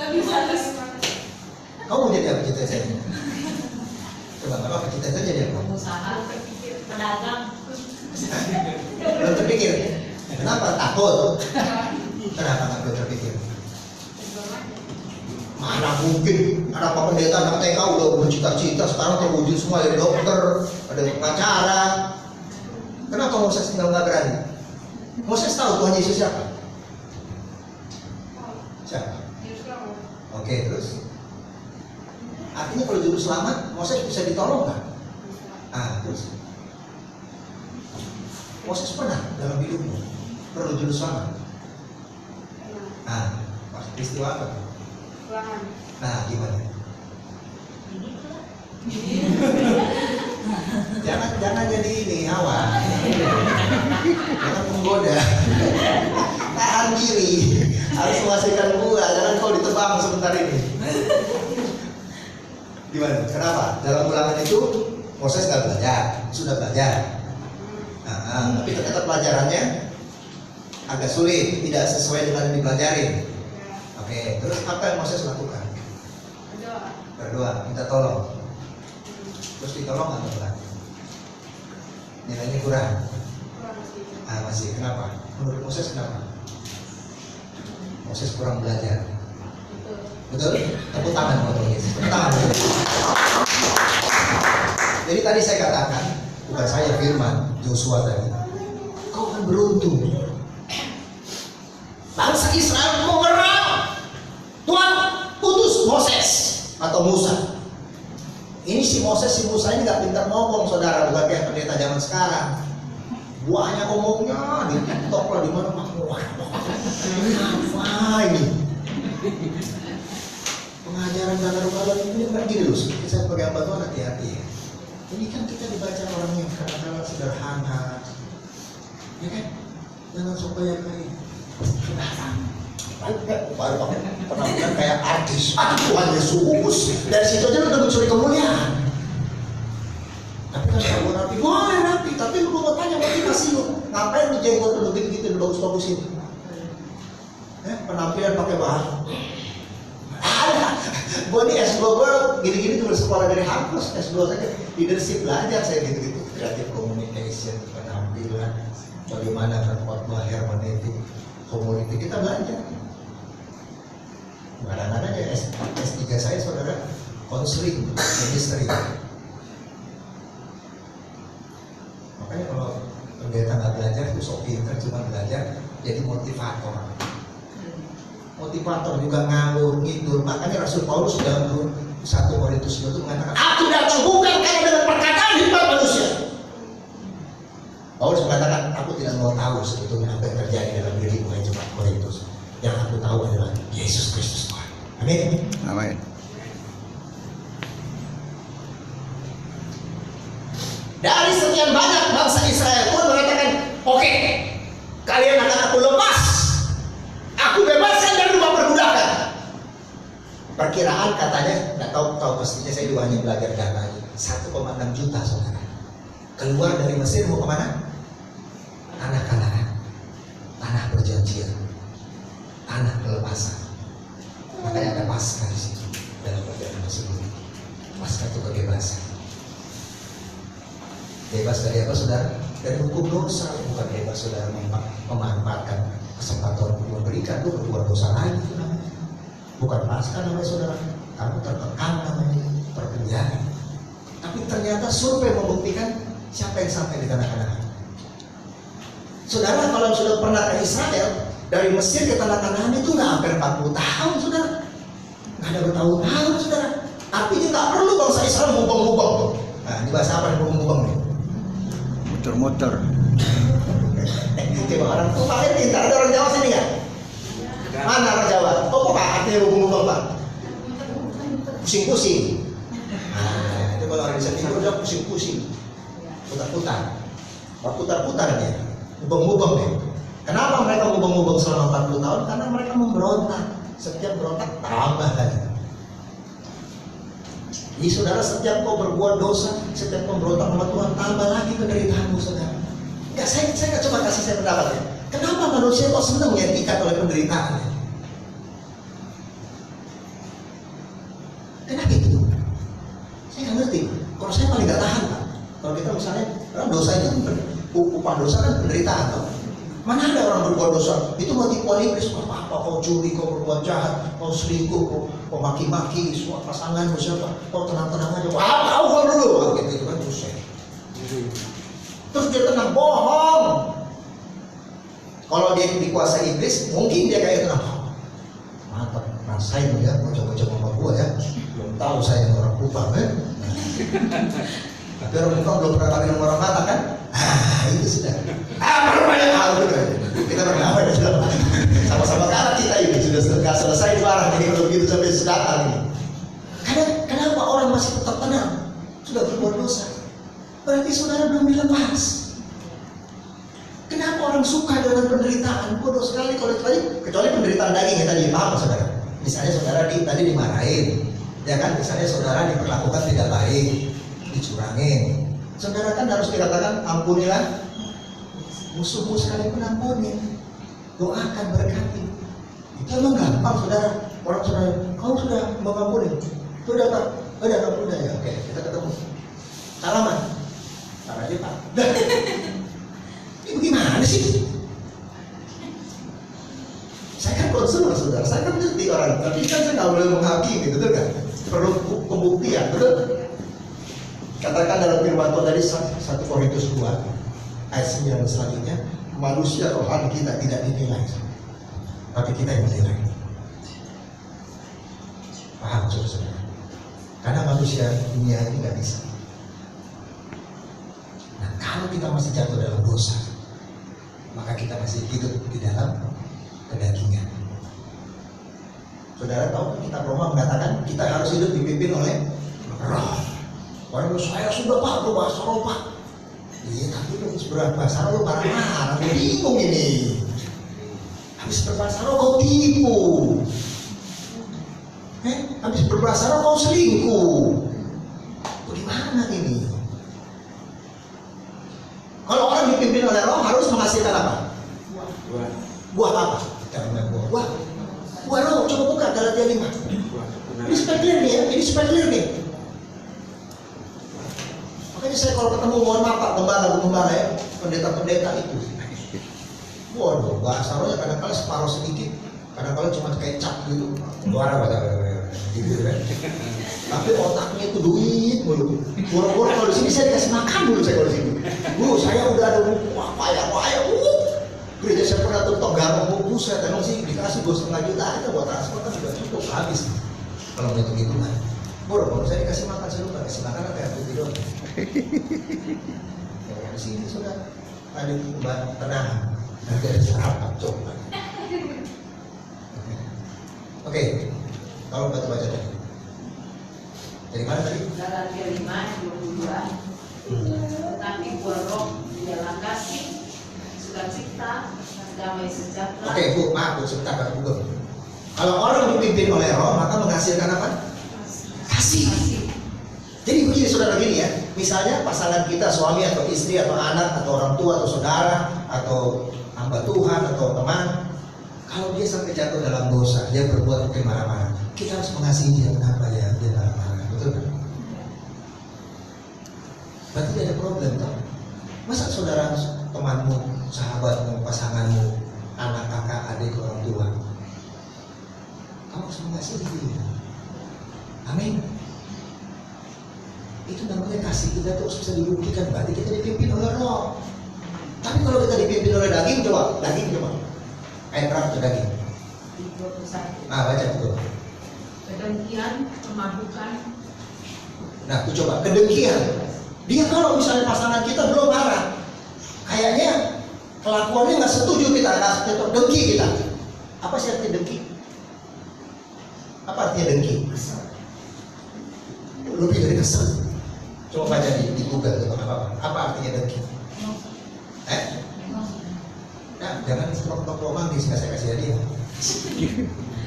Tapi males. Kamu mau jadi apa cita-citanya? Coba apa cita-citanya jadi apa? Pengusaha, pedagang. Belum terpikir. Kenapa? Takut. Kenapa nggak terpikir? Mana mungkin anak Pak Pendeta, anak TK udah bercita-cita, sekarang terwujud semua, ada dokter, ada pengacara. Kenapa Moses tinggal nggak berani? Moses tahu Tuhan Yesus siapa? Siapa? Oke, terus artinya kalau juru selamat, Moses bisa ditolong nggak? Terus Moses pernah dalam hidupnya perlu juru selamat. Peristiwa apa? Gimana? Jangan jadi ini Hawa. Jangan menggoda. Tahan diri. Harus menghasilkan buah. Jangan kau ditebang sebentar ini. Gimana? Kenapa? Dalam ulangan itu Moses nggak belajar, sudah belajar. Tapi ternyata pelajarannya agak sulit, tidak sesuai dengan yang dipelajarin. Oke, terus apa yang Moses lakukan? Berdoa, minta tolong. Terus ditolong atau enggak? Nilainya kurang. Masih. Kenapa? Menurut Moses kenapa? Moses kurang belajar. Betul? Tepuk tangan buat Yesus. Tepuk tangan. Jadi tadi saya katakan, bukan saya firman, Joshua tadi. Kau kan beruntung. Bangsa Israel mengerang. Tuhan putus Moses atau Musa. Ini si Moses, si Musa ini nggak pintar ngomong, saudara, bukan kayak pendeta zaman sekarang. Buahnya ngomongnya di TikTok lah, di mana apa ini? Pengajaran dalam rumah ini kan gini loh. Saya sebagai hamba Tuhan hati-hati ya. Ini kan kita dibaca orang yang kadang-kadang sederhana, ya kan? Jangan supaya kayak baru penampilan kayak artis. Tuhan Yesus. Dari situ aja udah mencuri kemuliaan. Tapi kan kalau rapi, boleh rapi. Tapi lu mau tanya motivasi lu. Ngapain lu jenggot lu gitu-gitu lu bagus-bagus ini? Penampilan pakai bahan. Gue nih S2 gue gini-gini tuh bersekolah dari Harvard. S2 saja leadership belajar saya gitu-gitu. Creative communication, penampilan, bagaimana berkhotbah, hermeneutik, community kita belajar. Kadang-kadang ya S3 saya saudara konseling, ministry. Makanya kalau pendeta nggak belajar itu sok pintar, cuma belajar jadi motivator. Motivator juga ngawur, ngidur. Makanya Rasul Paulus dalam 1 Korintus 2 itu mengatakan, aku datang bukan karena dengan perkataan hikmat manusia. Paulus mengatakan, aku tidak mau tahu sebetulnya apa yang terjadi dalam dirimu yang jemaat Korintus. Yang aku tahu adalah Yesus Kristus Tuhan. Amin. Amin. Dari sekian banyak bangsa Israel pun mengatakan, oke, kalian akan aku lepas. Aku bebaskan dari rumah perbudakan. Perkiraan katanya, nggak tahu pastinya, saya juga hanya belajar datanya 1,6 juta saudara. Keluar dari Mesir mau kemana? Tanah Kanaan, tanah perjanjian, tanah kelepasan. Makanya ada Paskah di situ dalam perjalanan tersebut. Paskah itu kebebasan. Bebas dari apa saudara? Dari hukum dosa. Bukan bebas saudara memanfaatkan kesempatan untuk memberikan itu berbuat dosa lagi. Bukan Paskah namanya saudara. Kamu terkekang namanya, terpenjara. Tapi ternyata survei membuktikan siapa yang sampai di tanah Kanaan. Saudara, kalau sudah pernah ke Israel, dari Mesir ke tanah Kanaan itu nggak hampir 40 tahun, saudara. Nggak ada bertahun-tahun, saudara. Artinya nggak perlu bangsa Israel mubeng-mubeng. Nah, ini bahasa apa nih mubeng-mubeng nih? Muter-muter. Coba orang tuh paling pintar, ada orang Jawa sini nggak? Mana orang Jawa? Oh, Pak, artinya hubung-hubung Pak. Pusing-pusing. Nah, itu kalau orang Indonesia Timur dia pusing-pusing. Putar-putar. Putar-putar dia. Hubung-hubung deh. Kenapa mereka hubung-hubung selama 40 tahun? Karena mereka memberontak. Setiap berontak tambah lagi. Jadi saudara, setiap kau berbuat dosa, setiap kau berontak sama Tuhan, tambah lagi penderitaanmu saudara. Enggak, saya nggak coba kasih saya pendapat ya. Kenapa manusia kok senang ya diikat oleh penderitaan? Kenapa itu? Saya nggak ngerti. Kalau saya paling nggak tahan Pak. Kalau kita misalnya, orang dosa itu upah dosa kan penderitaan toh. Mana ada orang berbuat dosa itu mau tipuan iblis, apa kau curi, kau berbuat jahat, kau selingkuh, kau maki-maki semua pasangan siapa, kau tenang-tenang aja, kau dulu, gitu kan dosa. Terus dia tenang, bohong. Kalau dia dikuasai iblis, mungkin dia kayak tenang. Mantap, rasain ya, bocah-bocah mama gua ya, belum tahu saya orang Kupang kan. Tapi orang Kupang belum pernah kawin sama orang Batak kan? Itu sudah. Baru banyak hal juga. Kita bernama ya sudah. Sama-sama kalah kita ini sudah selesai barang ini kalau begitu sampai sedatan ini. Kenapa orang masih tetap tenang? Sudah berbuat dosa. Berarti saudara belum dilepas. Kenapa orang suka dengan penderitaan? Bodoh sekali kalau kecuali penderitaan daging ya tadi, paham saudara? Misalnya saudara tadi dimarahin, ya kan? Misalnya saudara diperlakukan tidak baik, dicurangin. Saudara kan harus dikatakan ampunilah musuhmu sekalipun ampuni, doakan berkati. Itu emang gampang saudara. Orang saudara, kau sudah mengampuni, sudah Pak, udah kamu udah ya, oke kita ketemu. Salaman, salam aja Pak. Ini bagaimana sih? Saya kan konselor saudara, saya kan ngerti orang, tapi kan saya nggak boleh menghakimi, betul kan? Perlu pembuktian, betul? Katakan dalam firman Tuhan tadi 1 Korintus 2 ayat 9 selanjutnya, manusia rohani kita tidak dinilai, tapi kita yang menilai. Paham saudara? Karena manusia dunia ini nggak bisa. Nah, kalau kita masih jatuh dalam dosa, maka kita masih hidup di dalam kedagingan. Saudara tahu kitab Roma mengatakan kita harus hidup dipimpin oleh roh. Orang saya sudah Pak berbahasa roh Pak. Iya tapi lu berbahasa roh marah-marah, bingung ini. Habis berbahasa roh kau tipu. Habis berbahasa roh kau selingkuh. Bagaimana ini? Kalau orang dipimpin oleh roh harus menghasilkan apa? Buah apa? Buah roh, coba buka Galatia 5. Ini supaya clear nih ya, ini supaya clear nih. Makanya saya kalau ketemu, mohon maaf Pak, gembala ya, pendeta-pendeta itu. Waduh, bahasa rohnya kadang-kadang separuh sedikit, kadang-kadang cuma kayak cap gitu. Suara gitu kan. Tapi otaknya itu duit mulu. Boro-boro kalau di sini saya dikasih makan dulu saya kalau di sini. Saya udah ada payah. Gereja saya pernah tutup garong buset, emang sih dikasih 2,5 juta aja buat transport kan sudah cukup habis. Kalau itu gitu kan. Boro-boro saya dikasih makan, saya lupa kasih makan apa ya putih doang. Yang di sini sudah ada mbak tenang. Nanti ada sarapan coba. Oke, kalau baca tadi. Dari mana tadi? Galatia 5:22. Tetapi buah roh ialah kasih, sukacita, damai sejahtera. Oke Bu, maaf Bu, sebentar Pak Bugem. Kalau orang dipimpin oleh roh, maka menghasilkan apa? Kasih. Jadi begini saudara, gini ya, misalnya pasangan kita, suami atau istri atau anak atau orang tua atau saudara atau hamba Tuhan atau teman, kalau dia sampai jatuh dalam dosa, dia berbuat mungkin marah-marah, kita harus mengasihi dia. Kenapa ya dia marah-marah, betul kan? Berarti dia ada problem toh. Masa saudara, temanmu, sahabatmu, pasanganmu, anak, kakak, adik, orang tua, kamu harus mengasihi dia. Amin. Itu namanya kasih kita terus bisa dibuktikan, berarti kita dipimpin oleh roh. Tapi kalau kita dipimpin oleh daging, coba. Ayat berapa tuh daging? 21. Nah, baca betul. Kedengkian, kemabukan. Nah, tuh coba, kedengkian. Dia kalau misalnya pasangan kita belum marah, kayaknya kelakuannya nggak setuju kita, nggak dengki kita. Apa sih artinya dengki? Apa artinya dengki? Lebih dari kesel. Coba baca di Google atau apa artinya dengki? Nah, jangan kelompok romantis, nggak saya kasih hadiah.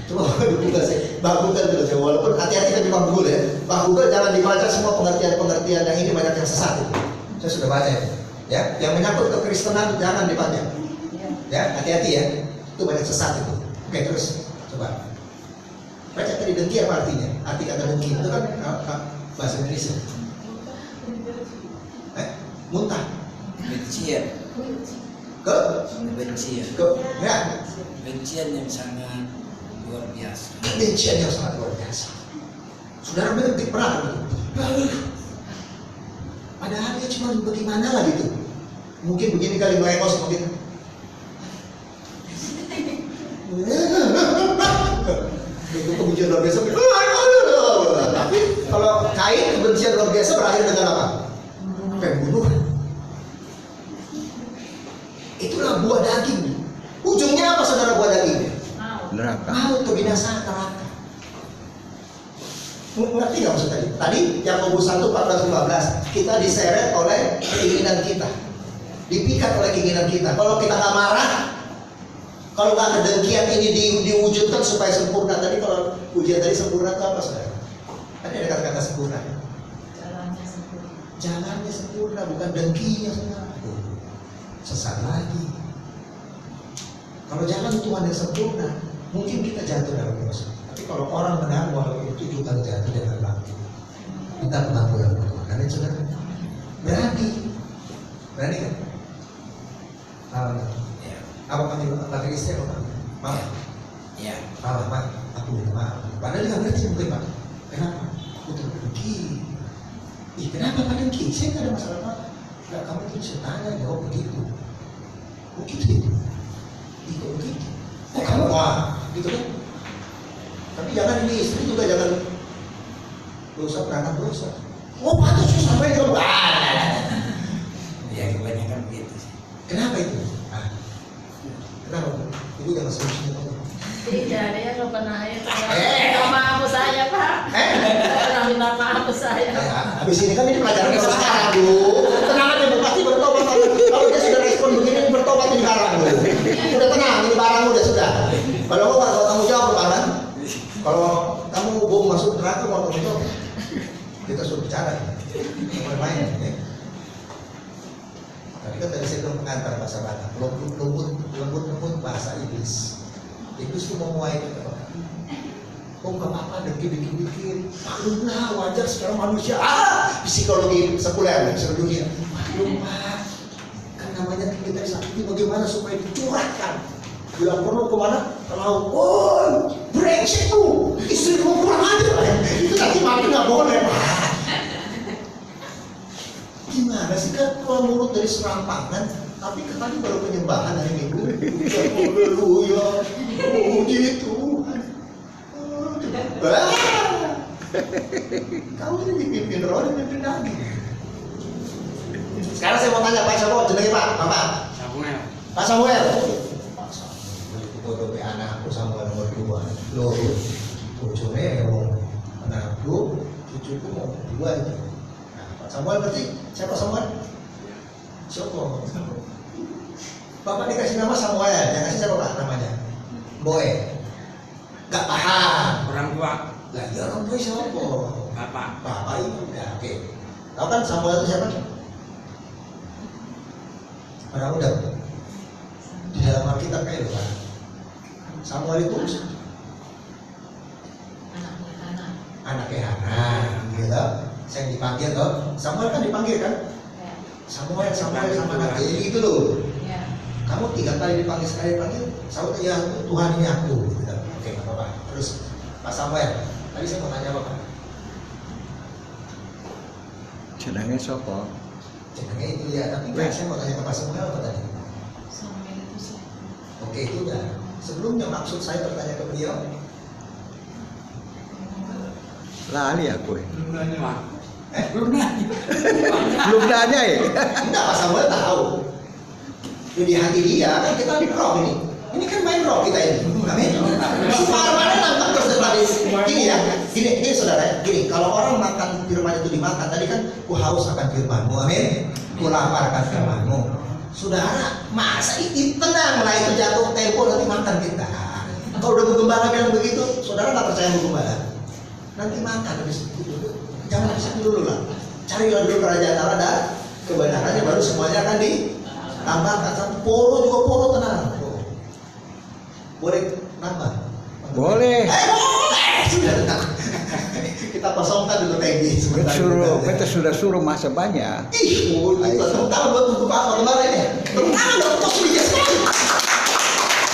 Coba di Google saya, Bang Google dulu saya, walaupun hati-hati kan di Bang Google ya. Bang Google jangan dibaca semua pengertian-pengertian yang ini banyak yang sesat itu. Saya sudah baca itu. Ya, yang menyangkut kekristenan jangan dibaca. Ya, hati-hati ya. Itu banyak sesat itu. Oke, terus coba. Baca tadi dengki apa artinya? Arti kata dengki itu kan bahasa Indonesia. Muntah. Bencian, Kebencian ya, bencian yang sangat luar biasa. kebencian yang sangat luar biasa. Saudara berhenti perang itu. Padahal dia cuma bagaimana lah gitu. Mungkin begini kali melengos mungkin. Itu kebencian luar biasa. Tapi kalau Kain kebencian luar biasa berakhir dengan apa? Pembunuhan. Itulah buah daging. Ujungnya apa saudara buah daging? Neraka. Maut, kebinasaan, neraka. Ngerti nggak maksud tadi? Tadi Yakobus 1:14-15 kita diseret oleh keinginan kita, dipikat oleh keinginan kita. Kalau kita nggak marah, kalau nggak kedengkian ini diwujudkan supaya sempurna. Tadi kalau ujian tadi sempurna itu apa saudara? Tadi ada kata-kata sempurna. Jalannya sempurna, bukan dengkinya saudara. Sesat lagi. Kalau jalan Tuhan yang sempurna, mungkin kita jatuh dalam dosa. Tapi kalau orang benar, walaupun 7 kali jatuh dia akan bangkit. Kita pengampunan Tuhan. Karena saudara berani kan? Ya, Apa panggil laki istri apa? Maaf. ya. Pak, aku minta maaf. Padahal dia nggak ngerti mungkin Pak. Kenapa? Aku dengki. Ih, kenapa Pak dengki? Saya nggak ada masalah Pak. Nggak, kamu tuh bisa tanya, jawab begitu. Begitu itu. Ikut begitu. Kamu wah, gitu kan? Tapi jangan ini istri juga jangan dosa beranak dosa. Oh patut sih sampai ke Ya kebanyakan begitu sih. Kenapa itu? Kenapa? Ibu jangan senyum-senyum. Tidak, dia nggak pernah minta maaf ke saya, Pak. Pernah minta maaf ke saya. Habis ini kan ini pelajaran baru sekarang, Bu. Tenang aja, Bu. Pasti bertobat. Kalau dia sudah respon begini, bertobat ini barang, Bu. Udah tenang, ini barang udah sudah. Kalau kamu nggak tanggung jawab, barang. Kalau kamu mau masuk neraka, mau tanggung jawab. Kita suruh bicara, main-main. Ya. Tapi kan tadi saya bilang pengantar bahasa Batak, lembut bahasa iblis. Iblis itu mau muai kita. Oh nggak apa-apa, dengki. Maklumlah, wajar sekarang manusia. Psikologi sekuler, seluruh dunia. Maklum Pak, kan namanya kita saat ini bagaimana supaya dicurahkan. Bila perlu kemana? Ke laut. Oh, brengsek tuh. Istri kamu kurang ajar. Itu nanti mati nggak boleh Pak. Gimana sih kan keluar mulut dari serampangan, tapi tadi baru penyembahan hari Minggu. Haleluya, puji Tuhan. Kamu ini dipimpin roh dan dipimpin daging. Sekarang saya mau tanya Pak Samuel, jenenge Pak, Bapak. Samuel. Pak Samuel. Pak Samuel itu bodoh anakku Samuel nomor 2. Loh, bojone wong anakku, cucuku mau 2 itu. Samuel berarti siapa Samuel? Siapa? Bapak dikasih nama Samuel, yang kasih siapa Pak namanya? Boy. Gak paham. Orang tua. Lah ya orang tua siapa? Bapak. Bapak itu ya oke. Tahu kan Samuel itu siapa? Anak muda. Di dalam Alkitab kayak Pak. Samuel itu anaknya Hana, gitu. Saya dipanggil toh, Samuel kan dipanggil kan? Samuel sama anaknya gitu loh. Kamu 3 kali dipanggil, sekali dipanggil, Samuel ya Tuhan ini aku. Gitu. Oke, nggak apa-apa. Terus Pak Samuel, tadi saya mau tanya apa Pak? Jenenge sapa? Jenenge itu ya, tapi enggak, saya mau tanya ke Pak Samuel apa tadi? Samuel itu siapa? Oke, itu udah. Sebelumnya maksud saya bertanya ke beliau. Lali aku. Belum nanya, Pak. Belum nanya ya? Enggak, Pak Samuel tahu. Di hati dia kan kita roh ini. Ini kan main roh kita ini. Amin. Mana nangkap terus tadi. Gini ya, gini saudara, gini. Kalau orang makan firman itu dimakan, tadi kan ku haus akan firmanmu, amin. Ku lapar akan firmanmu. Saudara, masa itu tenanglah itu jatuh tempo nanti makan kita. Kalau udah menggembala bilang begitu, saudara nggak percaya menggembala. Nanti makan habis itu. Jangan habis itu dulu lah. Carilah dulu kerajaan Allah dan kebenarannya, baru semuanya akan ditambahkan. Sampai poro juga poro tenang. Boleh nambah? Boleh. Boleh. Sudah tenang. Kita kosongkan dulu Peggy. Kita sudah suruh masa banyak. Ih, tepuk tangan buat untuk apa kemarin ya? Tepuk tangan dong, kok sedikit sekali.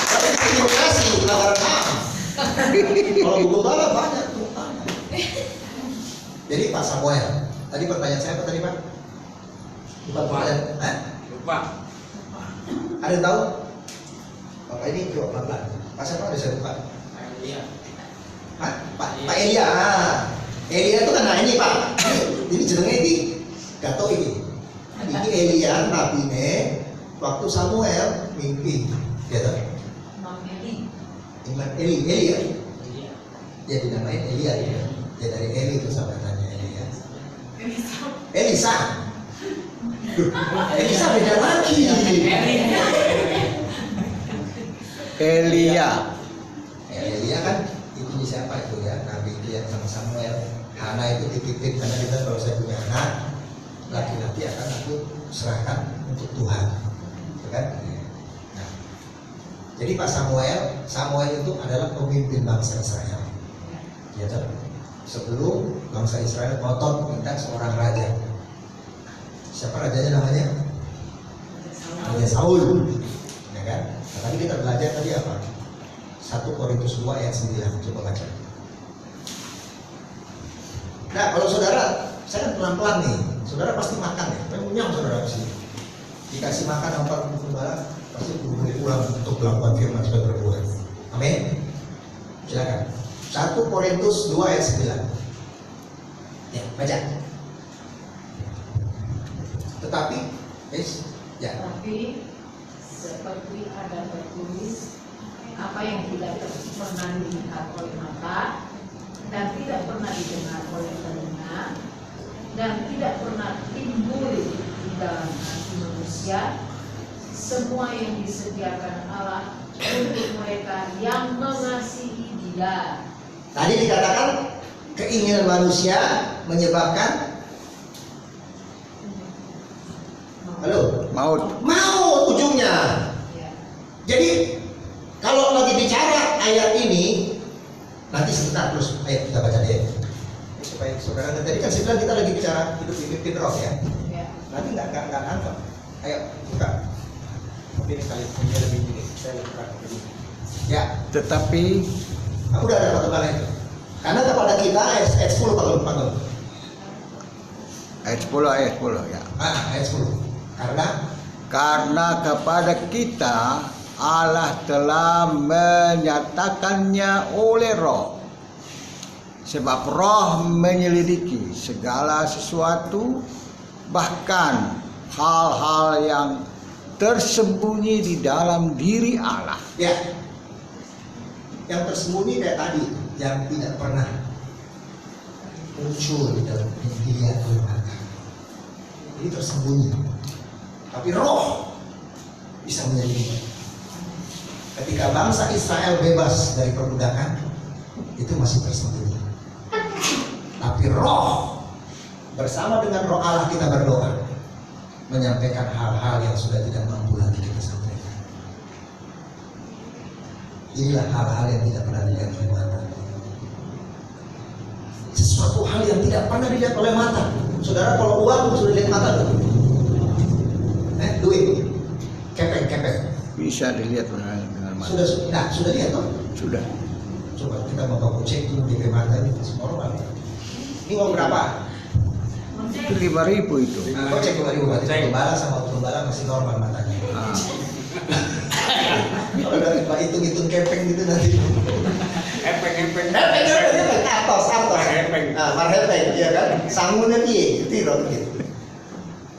Tapi terima kasih, penawaran maaf. Kalau buku bala banyak tepuk tangan. Jadi Pak Samuel, tadi pertanyaan saya apa tadi Pak? Lupa pertanyaan. Lupa. Ada yang tahu? Bapak ini coba pelan-pelan. Pak siapa ada saya lupa? Iya. Pak Elia. Elia itu kan, nah ini Pak. Ini jenenge di Gato ini. Ini Elia nabi ne waktu Samuel mimpi. Ya toh? Imam Eli. Imam Eli ya. Iya. Dia dinamain Elia ya. Dia dari Eli itu sahabatannya Elia. Elisa. Elisa beda lagi. Elia. Elia kan itu siapa itu ya? Nabi itu yang sama Samuel. Hana itu dititip karena kita kalau saya punya anak laki-laki akan aku serahkan untuk Tuhan, kan? Nah, jadi Pak Samuel itu adalah pemimpin bangsa Israel. Ya, sebelum bangsa Israel ngotot minta seorang raja. Siapa rajanya namanya? Raja Saul. Ya kan? Nah, tadi kita belajar tadi apa? 1 Korintus 2 ayat 9. Coba baca. Nah, kalau saudara, saya kan pelan-pelan nih. Saudara pasti makan ya. Kenyang saudara sih. Dikasih makan apa saudara pasti buru-buru pulang untuk melakukan firman supaya berbuat. Amin. Silakan. 1 Korintus 2 ayat 9. Ya, baca. Tetapi, ya. Tapi seperti ada tertulis, apa yang tidak pernah dilihat oleh mata dan tidak pernah didengar oleh telinga dan tidak pernah timbul di dalam hati manusia, semua yang disediakan Allah untuk mereka yang mengasihi Dia. Tadi dikatakan keinginan manusia menyebabkan maut ujungnya. Ya. Jadi kalau lagi bicara ayat ini, nanti sebentar terus, ayo kita baca deh. Supaya saudara, tadi kan saya bilang kita lagi bicara hidup dipimpin roh ya. Ya. Nanti nggak nangkep. Ayo buka. Tapi ini kali ini lebih gini, saya lebih buka begini. Ya. Tetapi Aku udah ada perkembangan itu. Karena kepada kita ayat 10 panggil. ayat 10 ya. Ayat 10. Karena kepada kita Allah telah menyatakannya oleh Roh. Sebab Roh menyelidiki segala sesuatu, bahkan hal-hal yang tersembunyi di dalam diri Allah. Ya. Yang tersembunyi kayak tadi, yang tidak pernah muncul di dalam dilihat oleh mata. Ini tersembunyi. Tapi Roh bisa menyelidiki. Ketika bangsa Israel bebas dari perbudakan, itu masih tersembunyi. Tapi Roh bersama dengan Roh Allah kita berdoa, menyampaikan hal-hal yang sudah tidak mampu lagi kita sampaikan. Inilah hal-hal yang tidak pernah dilihat oleh mata. Sesuatu hal yang tidak pernah dilihat oleh mata. Saudara, kalau uang sudah dilihat mata tuh. Duit, kepeng. Bisa dilihat dengan mata. Sudah lihat toh? Sudah. Coba kita mau cek dulu di mata ini masih normal. Ini uang berapa? Itu 5.000 itu. Kau cek 5.000 berarti pembala sama pembala masih normal matanya. Ah. Kalau udah hitung kepeng gitu nanti. Epeng. Atos. Nah, marhepeng, iya kan? Sangunnya piye, tiro gitu.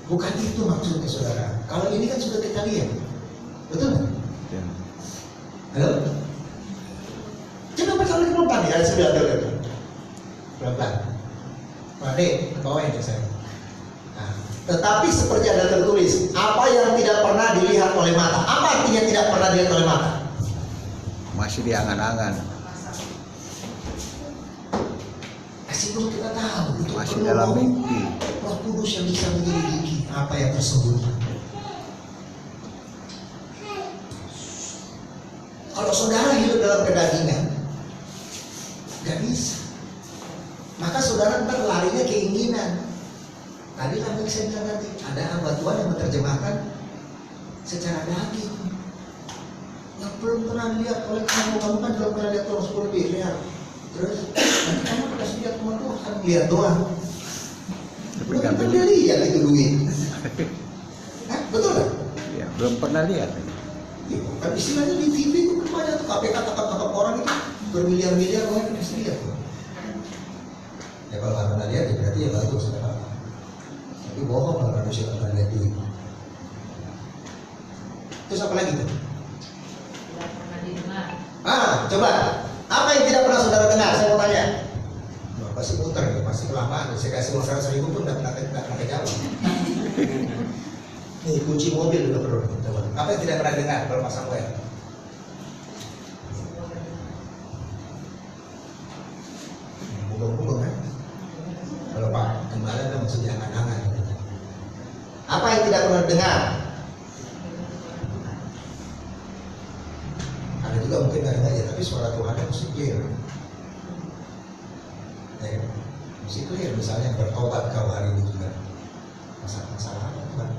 Bukan itu maksudnya saudara. Kalau ini kan sudah kita lihat, betul? Ya. Halo? Coba baca lagi pelan-pelan ya, saya bilang pelan-pelan. Mari, ke bawah itu saya. Nah, tetapi seperti ada tertulis, apa yang tidak pernah dilihat oleh mata. Apa artinya tidak pernah dilihat oleh mata? Masih di angan-angan, Masih belum kita tahu. Itu masih perlu dalam Roh- mimpi. Roh Kudus yang bisa menyelidiki apa yang tersembunyi. Kalau saudara hidup dalam kedagingan, gak bisa. Maka saudara ntar larinya keinginan. Tadi lagi saya bilang nanti ada hamba Tuhan yang menerjemahkan secara daging. Yang belum pernah lihat oleh kamu kan belum pernah lihat Tuhan 10 miliar. Terus nanti kamu kasih lihat sama Tuhan kan lihat doang. Tapi Belum nggak pernah beli. lihat itu duit. Hah, betul kan? Ya, belum pernah lihat. Iya, kan istilahnya di TV itu kan banyak tuh KPK tangkap orang itu bermiliar-miliar orang yang bisa lihat tuh. Ya kalau nggak pernah lihat ya berarti ya bagus. Tapi bohong kalau manusia nggak pernah lihat duit. Terus apa lagi tuh? Tidak pernah didengar. Coba apa yang tidak pernah saudara dengar? Saya mau tanya. Wah, pasti muter nih, pasti kelamaan. Saya kasih uang 100.000 pun nggak pernah kejawab. Nih kunci mobil juga perlu. Coba. Apa yang tidak pernah dengar kalau Pak Samuel? Bugong-bugong kan? Kalau Pak Gembala kan maksudnya angan-angan. Apa yang tidak pernah dengar? Ada juga mungkin nggak dengar ya, tapi suara Tuhan itu mesti clear. Ya, mesti clear. Misalnya bertobat kau hari ini juga. Masalah apa Tuhan?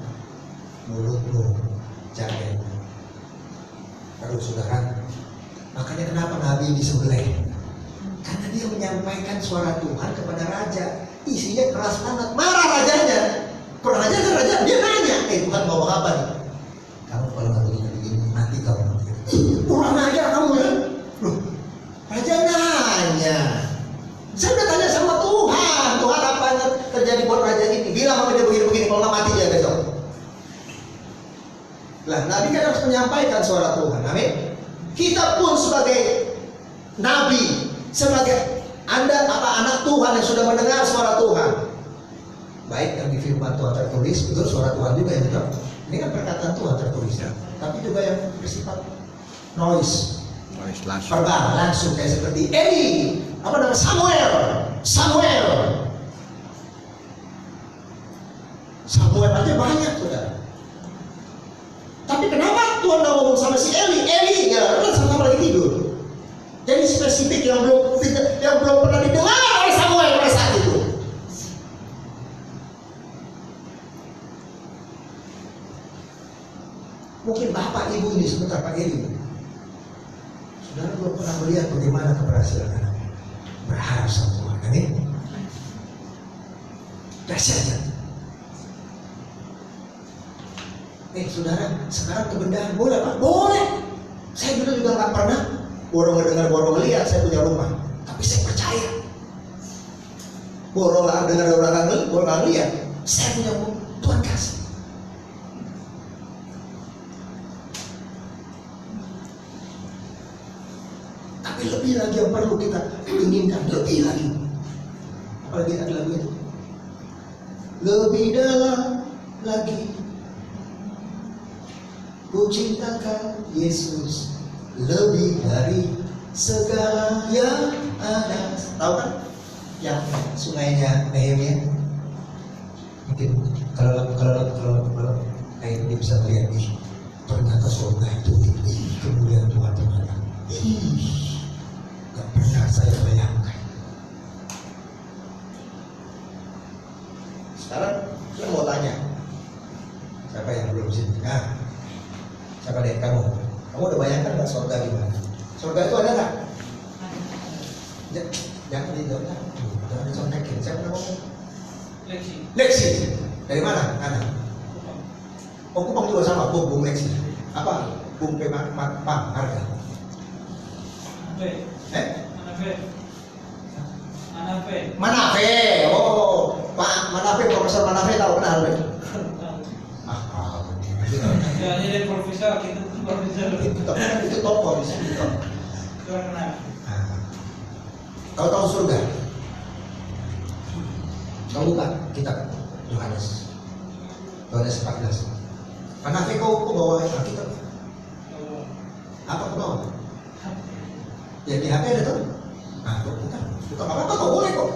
Mulutmu jaga. Aduh saudara, makanya kenapa Nabi disembelih? Karena dia menyampaikan suara Tuhan kepada raja. Isinya keras banget, marah rajanya. Kurang aja kan raja, dia nanya, Tuhan mau apa nih? Kamu kalau nggak begini mati kamu. Kurang aja kamu ya. Loh, raja nanya. Saya udah tanya sama Tuhan, Tuhan apa yang terjadi buat raja ini? Bilang sama dia begini-begini, kalau nggak mati dia besok. Lah, Nabi kan harus menyampaikan suara Tuhan, amin. Kita pun sebagai Nabi, sebagai Anda anak Tuhan yang sudah mendengar suara Tuhan, baik yang di firman Tuhan tertulis, betul suara Tuhan juga yang betul. Ini kan perkataan Tuhan tertulis, ya. Tapi juga yang bersifat noise, Langsung. verbal, langsung kayak seperti Eli, apa nama Samuel aja banyak saudara. Tapi kenapa Tuhan nggak ngomong sama si Eli? Eli ya kan sama lagi tidur. Jadi spesifik yang belum pernah didengar oleh Samuel pada saat itu. Mungkin bapak ibu ini sebentar Pak Eli, saudara belum pernah melihat bagaimana keberhasilan anaknya. Berharap sama Tuhan, amin. Kasih aja. Saudara, sekarang kebenaran boleh Pak? Boleh. Saya dulu juga nggak pernah borong dengar, borong lihat. Saya punya rumah, tapi saya percaya. Borong dengar orang borong lihat. Saya punya rumah, Tuhan kasih. Tapi lebih lagi yang perlu kita inginkan, lebih lagi. Apalagi ada lagu itu. Lebih dalam lagi. Ku cintakan Yesus lebih dari segala yang ada. Tahu kan? Yang sungainya Nehemia. Mungkin kalau kayak ini bisa melihat nih. Ternyata surga itu tinggi, kemuliaan Tuhan ternyata. Gak pernah saya bayangkan. Sekarang saya mau tanya, siapa yang belum sini? Nah, siapa deh kamu? Kamu udah bayangkan nggak surga gimana? Surga itu ada nggak? Jangan dijawab, jangan dicontekin. Siapa namanya? Lexi. Dari mana? Anak. Oh, Kupang juga sama, Bung Lexi. Apa? Bung harga. Manafe. Oh, Pak Manafe, Profesor Manafe tahu kenal deh. Ya, jadi profesor kita juga Itu tapi kan itu tokoh di sini toh. Nah, tahu surga. Kau buka kitab Yohanes 14. Kenapa kau bawa Alkitab? Apa kau bawa? Ya di HP ada tuh. Nah, buka apa-apa kau boleh kok.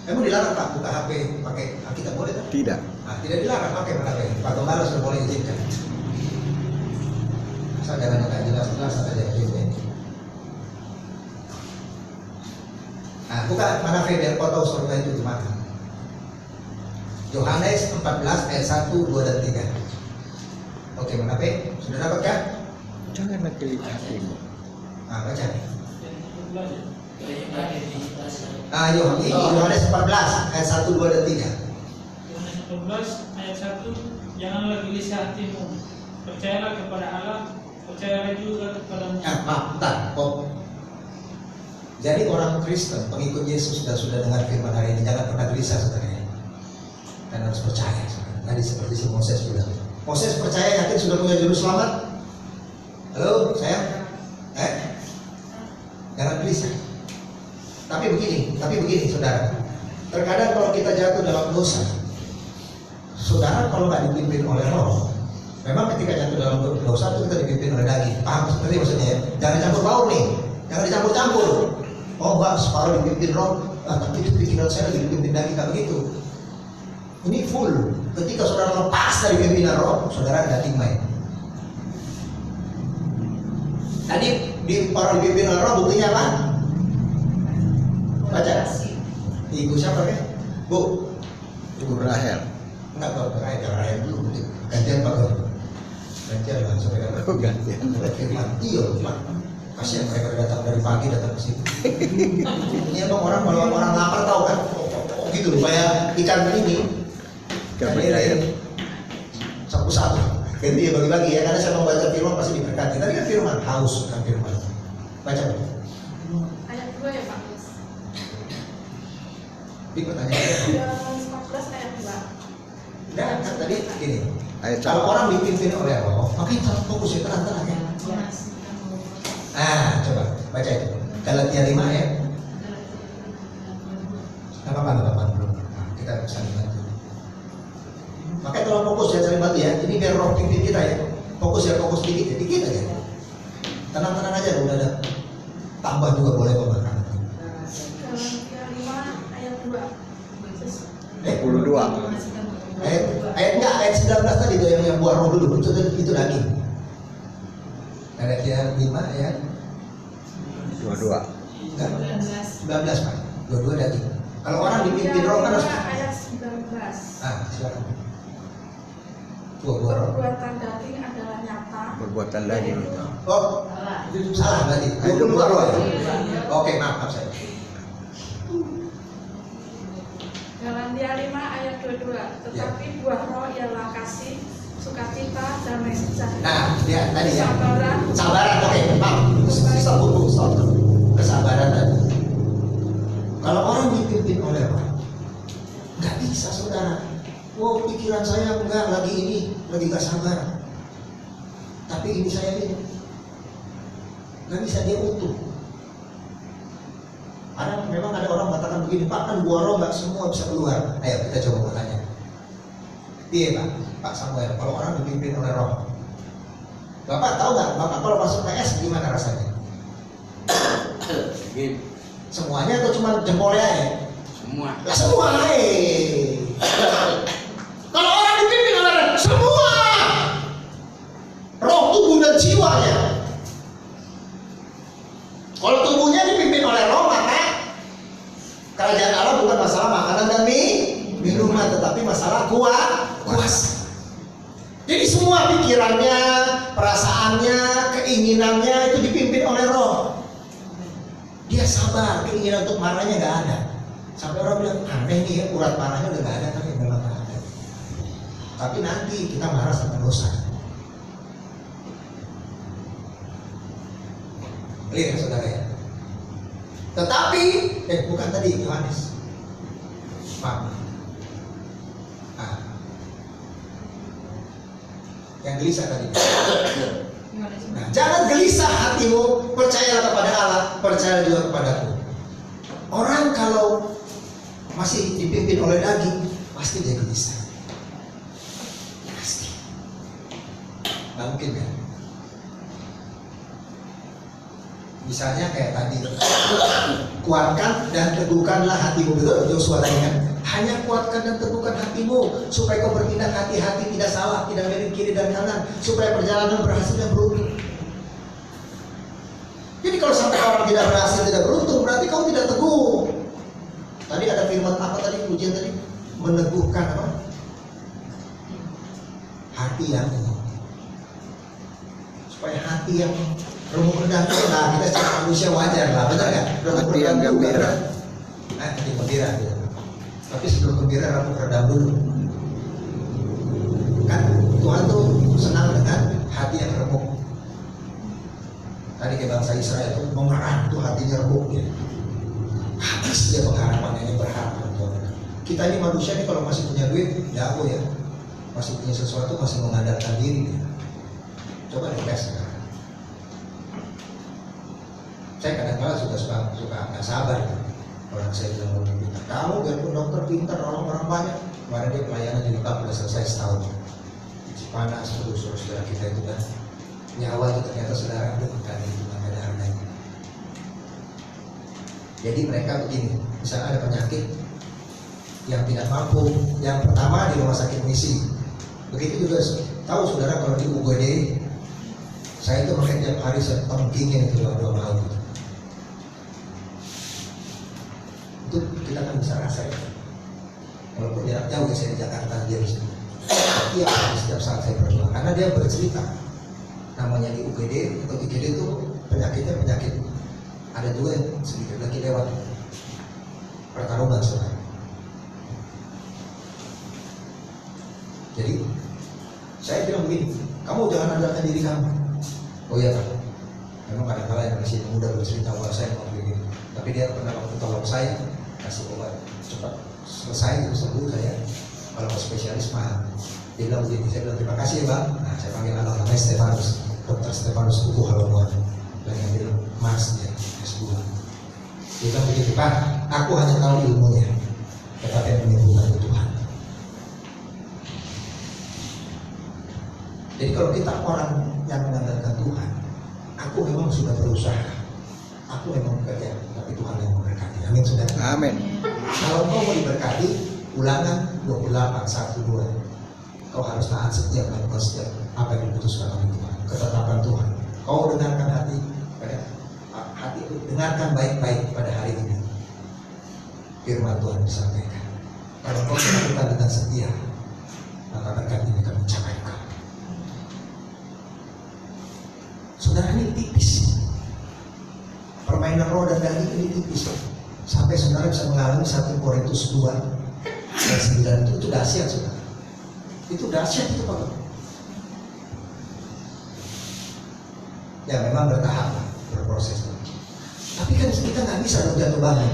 Emang dilarang Pak buka HP pakai Alkitab boleh tak? Tidak. Nah, tidak dilarang pakai HP. Pak Gembala sudah boleh izinkan. Asal jangan nggak jelas-jelas ada jadi ini. Nah, buka mana biar kau tahu surga itu di mana. Yohanes 14 ayat 1, 2 dan 3. Oke, mana P? Sudah dapat kan? Janganlah kelip hatimu. Nah, baca. Yohanes 14 ayat 1, 2 dan 3. Yohanes 14 ayat 1, janganlah gelisah hatimu, percayalah kepada Allah, percayalah juga kepada Musa. Nah, maaf, bentar. Oh. Jadi orang Kristen, pengikut Yesus sudah dengar firman hari ini, jangan pernah gelisah saudara. Dan harus percaya. Tadi seperti si Moses bilang. Moses percaya yakin sudah punya juru selamat? Halo, sayang? Jangan gelisah. Tapi begini, saudara. Terkadang kalau kita jatuh dalam dosa, saudara kalau nggak dipimpin oleh Roh, memang ketika jatuh dalam dosa itu kita dipimpin oleh daging. Paham seperti maksudnya ya? Jangan campur baur nih, jangan dicampur-campur. Oh enggak, separuh dipimpin Roh, tapi itu pikiran saya lagi dipimpin daging, nggak begitu. Ini full. Ketika saudara lepas dari pimpinan Roh, saudara dating main. Tadi di para dipimpin oleh Roh buktinya apa? Baca. Ibu siapa kan? Bu. Ibu Rahel. Enggak tahu Rahel dulu. Gantian Pak Guru. Gantian lah sampai kan. Oh, gantian. Firman. Iya, Pak. Kasihan mereka datang dari pagi datang ke sini. Ini emang orang kalau orang lapar tahu kan? Oh, gitu supaya ikan ini. Jadi satu-satu. Ganti ya bagi-bagi ya, karena saya membaca firman pasti diberkati. Tadi kan firman haus kan firman. Baca. Ayat 2 ya Pak. Di pertanyaan. 14 ayat 2. Dan kan tadi gini. Ayat Kalau satu. orang dipimpin oleh Allah, makanya kita fokus ya tenang-tenang ya. Coba baca itu. Galatia 5 ya. Enggak apa-apa belum. Nah, kita bisa lihat. Makanya kalau fokus ya cari bantu ya. Ini biar Roh pimpin kita ya. Fokus dikit ya, dikit aja. Tenang-tenang aja, udah ada. Tambah juga boleh pemakanan. Galatia 5 ayat 2. 22. Ayat 19 tadi itu yang buah roh dulu. Itu lagi. Galatia 5 ayat 22. enggak 19 Pak. 22 daging. Kalau orang dipimpin Roh kan harus. Ayat 19. Silakan. Buah roh. Perbuatan daging adalah nyata. Perbuatan daging itu. Oh, salah berarti. 22 roh. Oke, maaf saya. Galatia 5 ayat 22. Tetapi buah roh ialah kasih, sukacita, damai sejahtera. Nah, ya tadi ya. Kesabaran. Oke, maaf. Stop. Kesabaran tadi. Kalau orang dipimpin oleh Roh, nggak bisa saudara. Oh, pikiran saya enggak lagi nggak sabar. Tapi ini saya ini nggak bisa dia utuh. Memang ada orang mengatakan begini, Pak kan buah roh nggak semua bisa keluar. Ayo kita coba bertanya. Iya Pak Samuel, kalau orang dipimpin oleh Roh, Bapak tahu nggak? Bapak kalau masuk PS gimana rasanya? Semuanya atau cuma jempolnya ya? Semua. Lah semua Kalau orang dipimpin oleh Roh, semua roh, tubuh dan jiwanya. Kalau tubuhnya dipimpin oleh Roh, maka kerajaan Allah bukan masalah makanan dan minuman, tetapi masalah kuasa. Jadi semua pikirannya, perasaannya, keinginannya itu dipimpin oleh Roh. Dia sabar, keinginan untuk marahnya nggak ada. Sampai orang bilang aneh nih ya, urat marahnya udah nggak ada, tapi memang nggak ada. Tapi nanti kita marah sama dosa. Lihat saudara ya. Tetapi, bukan tadi Yohanes. Maaf. Yang gelisah tadi. Gimana sih? Nah, jangan gelisah hatimu, percayalah kepada Allah, percayalah juga kepadaku. Orang kalau masih dipimpin oleh daging, pasti dia gelisah. Pasti. Nggak mungkin kan? Misalnya kayak tadi, kuatkan dan teguhkanlah hatimu. Betul Joshua tadi kan? Hanya kuatkan dan teguhkan hatimu supaya kau bertindak hati-hati, tidak salah, tidak miring kiri dan kanan, supaya perjalanan berhasil dan beruntung. Jadi kalau sampai orang tidak berhasil, tidak beruntung, berarti kau tidak teguh. Tadi ada firman apa tadi, ujian tadi? Meneguhkan apa? Hati yang teguh. Supaya hati yang remuk redam itu, nah kita secara manusia wajar lah, benar nggak? Hati yang gembira. Hati gembira, gitu. Tapi sebelum gembira remuk redam dulu. Kan Tuhan tuh senang dengan hati yang remuk. Tadi ke bangsa Israel itu mengerang tuh hatinya remuk ya. Habis dia pengharapannya, ini berharap. Kita ini manusia nih kalau masih punya duit, jago ya. Masih punya sesuatu, masih mengandalkan diri. Coba dites sekarang. Saya kadang-kadang suka nggak sabar gitu. Orang saya bilang lebih pintar. Kamu biarpun dokter pintar, orang banyak. Kemarin dia pelayanan di Lekap udah selesai setahun. Cipanas, saudara kita itu kan. Nyawa itu ternyata saudara bukan itu, nggak ada harganya. Jadi mereka begini, misalnya ada penyakit yang tidak mampu, yang pertama di rumah sakit misi. Begitu juga tahu saudara kalau di UGD, saya itu makan tiap hari setengkingnya itu 2 malam. Itu kita kan bisa rasain. Walaupun jarak jauh ya, saya di Jakarta, dia di sini. Tapi ya, setiap saat saya berjuang, karena dia bercerita. Namanya di UGD atau IGD itu penyakitnya penyakit. Ada juga yang sedikit lagi lewat pertarungan saudara. Jadi saya bilang begini, kamu jangan andalkan diri kamu. Oh iya Pak, memang kadang-kadang yang masih muda bercerita bahwa saya mau begini. Tapi dia pernah waktu tolong saya kasih obat cepat selesai sembuh saya. Kalau ke spesialis mahal. Dia bilang begini, saya bilang terima kasih ya Bang. Nah saya panggil anak namanya Stefanus, Dr. Stefanus Kuku Halomuan, lagi ambil Mars dia S2. Dia bilang begitu Pak, aku hanya tahu ilmunya, tetapi yang menyembuhkan itu Tuhan. Jadi kalau kita orang yang mengandalkan Tuhan, aku memang sudah berusaha, aku memang bekerja, tapi Tuhan yang memberkati. Amin saudara. Amin. Kalau kau mau diberkati, Ulangan 28:1-2. Kau harus taat setia melakukan setiap apa yang diputuskan oleh Tuhan, ketetapan Tuhan. Kau dengarkan hati itu, dengarkan baik-baik pada hari ini. Firman Tuhan disampaikan. Kalau kau melakukan dengan setia, maka berkat ini akan mencapai kau. Saudara, ini tipis. Permainan roh dan daging ini tipis. Sampai saudara bisa mengalami 1 Korintus 2 ayat 9 itu dahsyat saudara. Itu dahsyat itu Pak. Ya memang bertahap, berproses. Tapi kan kita nggak bisa dong jatuh bangun.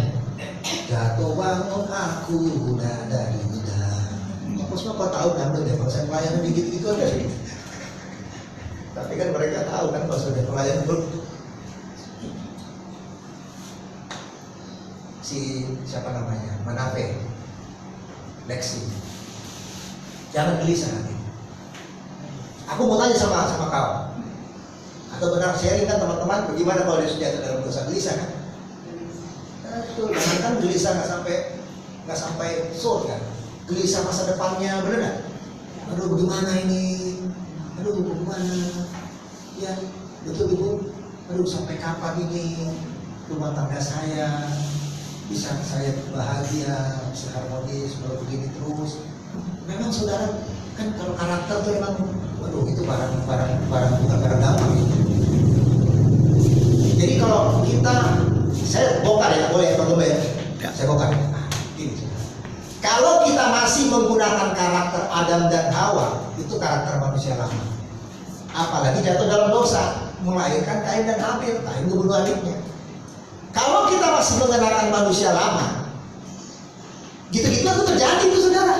Jatuh bangun aku udah dari dalam. Apa semua tahu kan deh kalau saya pelayanan gitu-gitu aja. Tapi kan mereka tahu kan kalau sudah pelayanan si siapa namanya Manape, Lexi. Jangan gelisah nanti. Aku mau tanya sama kau. Atau benar sharing kan teman-teman, bagaimana kalau dia sudah dalam dosa gelisah kan? Itu jangan kan gelisah nggak sampai soul kan? Gelisah masa depannya, benar nggak? Aduh bagaimana ini? Aduh bagaimana? Ya betul ibu. Aduh sampai kapan ini rumah tangga saya bisa saya bahagia, bisa harmonis, kalau begini terus. Memang saudara kan kalau karakter tuh memang, waduh itu barang bukan barang gampang. Jadi kalau kita, saya bongkar ya, boleh Pak ya? Saya bongkar. Ini. Kalau kita masih menggunakan karakter Adam dan Hawa, itu karakter manusia lama. Apalagi jatuh dalam dosa, melahirkan Kain dan Habil, Kain membunuh adiknya. Kalau kita masih mengenakan manusia lama, gitu-gitu itu terjadi itu saudara.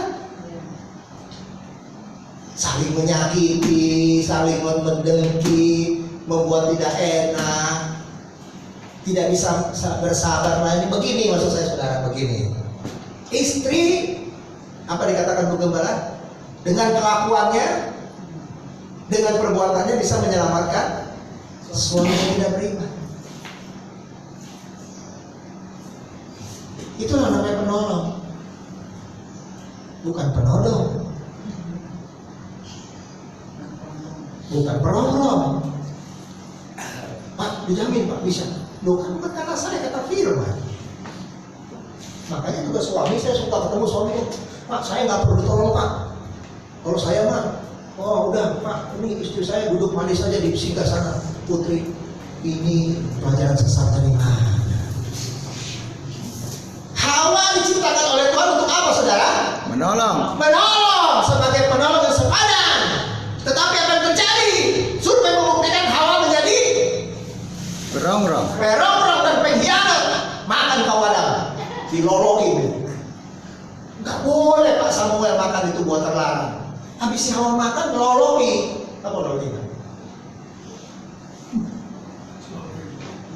saling menyakiti, saling mendengki, membuat tidak enak, tidak bisa bersabar. Nah ini begini maksud saya saudara, begini. Istri, apa dikatakan Bu Gembala? Dengan kelakuannya, dengan perbuatannya bisa menyelamatkan suami yang tidak beriman. Itulah namanya penolong, bukan penolong, bukan penolong. Pak, dijamin Pak bisa. Loh kan bukan kata saya, kata firman. Makanya juga suami, saya suka ketemu suami, Pak saya nggak perlu ditolong Pak. Kalau saya mah, oh udah Pak, ini istri saya duduk manis saja di singgah sana. Putri, ini pelajaran sesat dari mana? Hawa diciptakan oleh Tuhan untuk apa saudara? Menolong. Menolong, sebagai penolong yang sepadan. Tetapi apa yang terjadi? Survei membuktikan Hawa menjadi Berongrong. perongrong dan pengkhianat. Makan kawalan, dilolokin. Nggak boleh Pak Samuel makan, itu buat terlarang. Habis si Hawa makan, meloloki. Apa meloloki?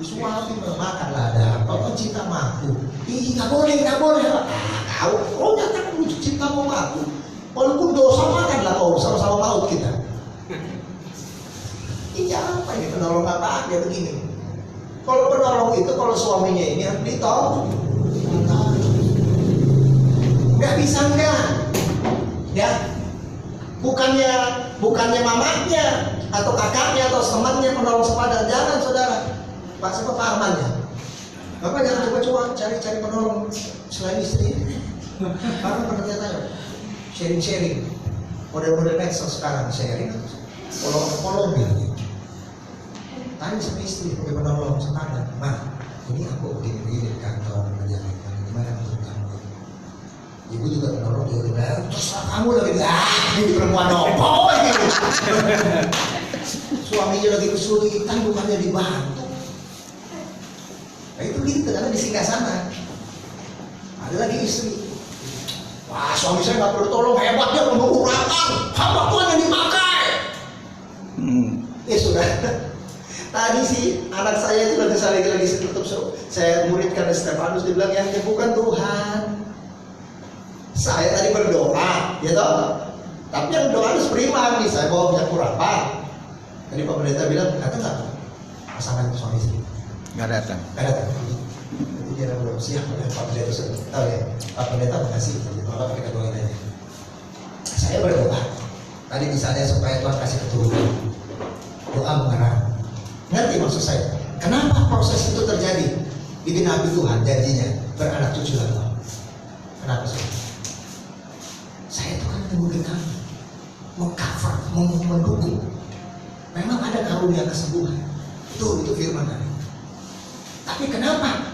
Suami makanlah ada apa? Kau cinta sama aku? Ih, nggak boleh, nggak boleh. Kau nyatakan cinta sama aku. Walaupun dosa makanlah kau, sama-sama maut kita. Ini apa ini penolong apa? Dia begini. Kalau penolong itu, kalau suaminya ini harus ditolong. Nggak bisa enggak? Ya, bukannya mamanya atau kakaknya atau temannya penolong sepadan. Jangan saudara. Pak siapa Pak Arman ya? Bapak jangan coba-coba cari penolong selain istri. Karena pernah tanya sharing-sharing. Model-model medsos sekarang sharing. Kolom gitu. Tanya sama istri sebagai penolong sepadan. Ma, ini aku begini di kantor kerjaan. Gimana menurut kamu? Ibu juga penolong dia bilang, terserah kamu lagi ini perempuan apa ini? Suaminya lagi kesulitan, bukannya dibantu. Nah itu gitu, karena di singgah sana ada lagi istri. Wah suami saya nggak perlu tolong, hebat dia menunggu belakang, hamba Tuhan yang dipakai. Sudah. Tadi sih anak saya itu lagi tutup saya muridkan Stefanus, dia bilang yang bukan Tuhan. Saya tadi berdoa, ya toh. Tapi yang doa harus prima nih, saya bawa minyak kurapan. Tadi Pak Pendeta bilang, kata nggak pasangan suami istri? Nggak datang. Nggak datang. Jadi dia belum siap. Pak Pendeta sudah tahu ya. Pak Pendeta makasih. Jadi Bapak kita doain aja. Saya berdoa. Tadi misalnya supaya Tuhan kasih keturunan. Doa mengarah. Ngerti maksud saya? Kenapa proses itu terjadi? Digenapi Tuhan janjinya beranak cucu lagi. Kenapa sih? Saya itu kan menggenapi, mengcover, mendukung. Memang ada karunia kesembuhan. Itu firman tadi. Tapi kenapa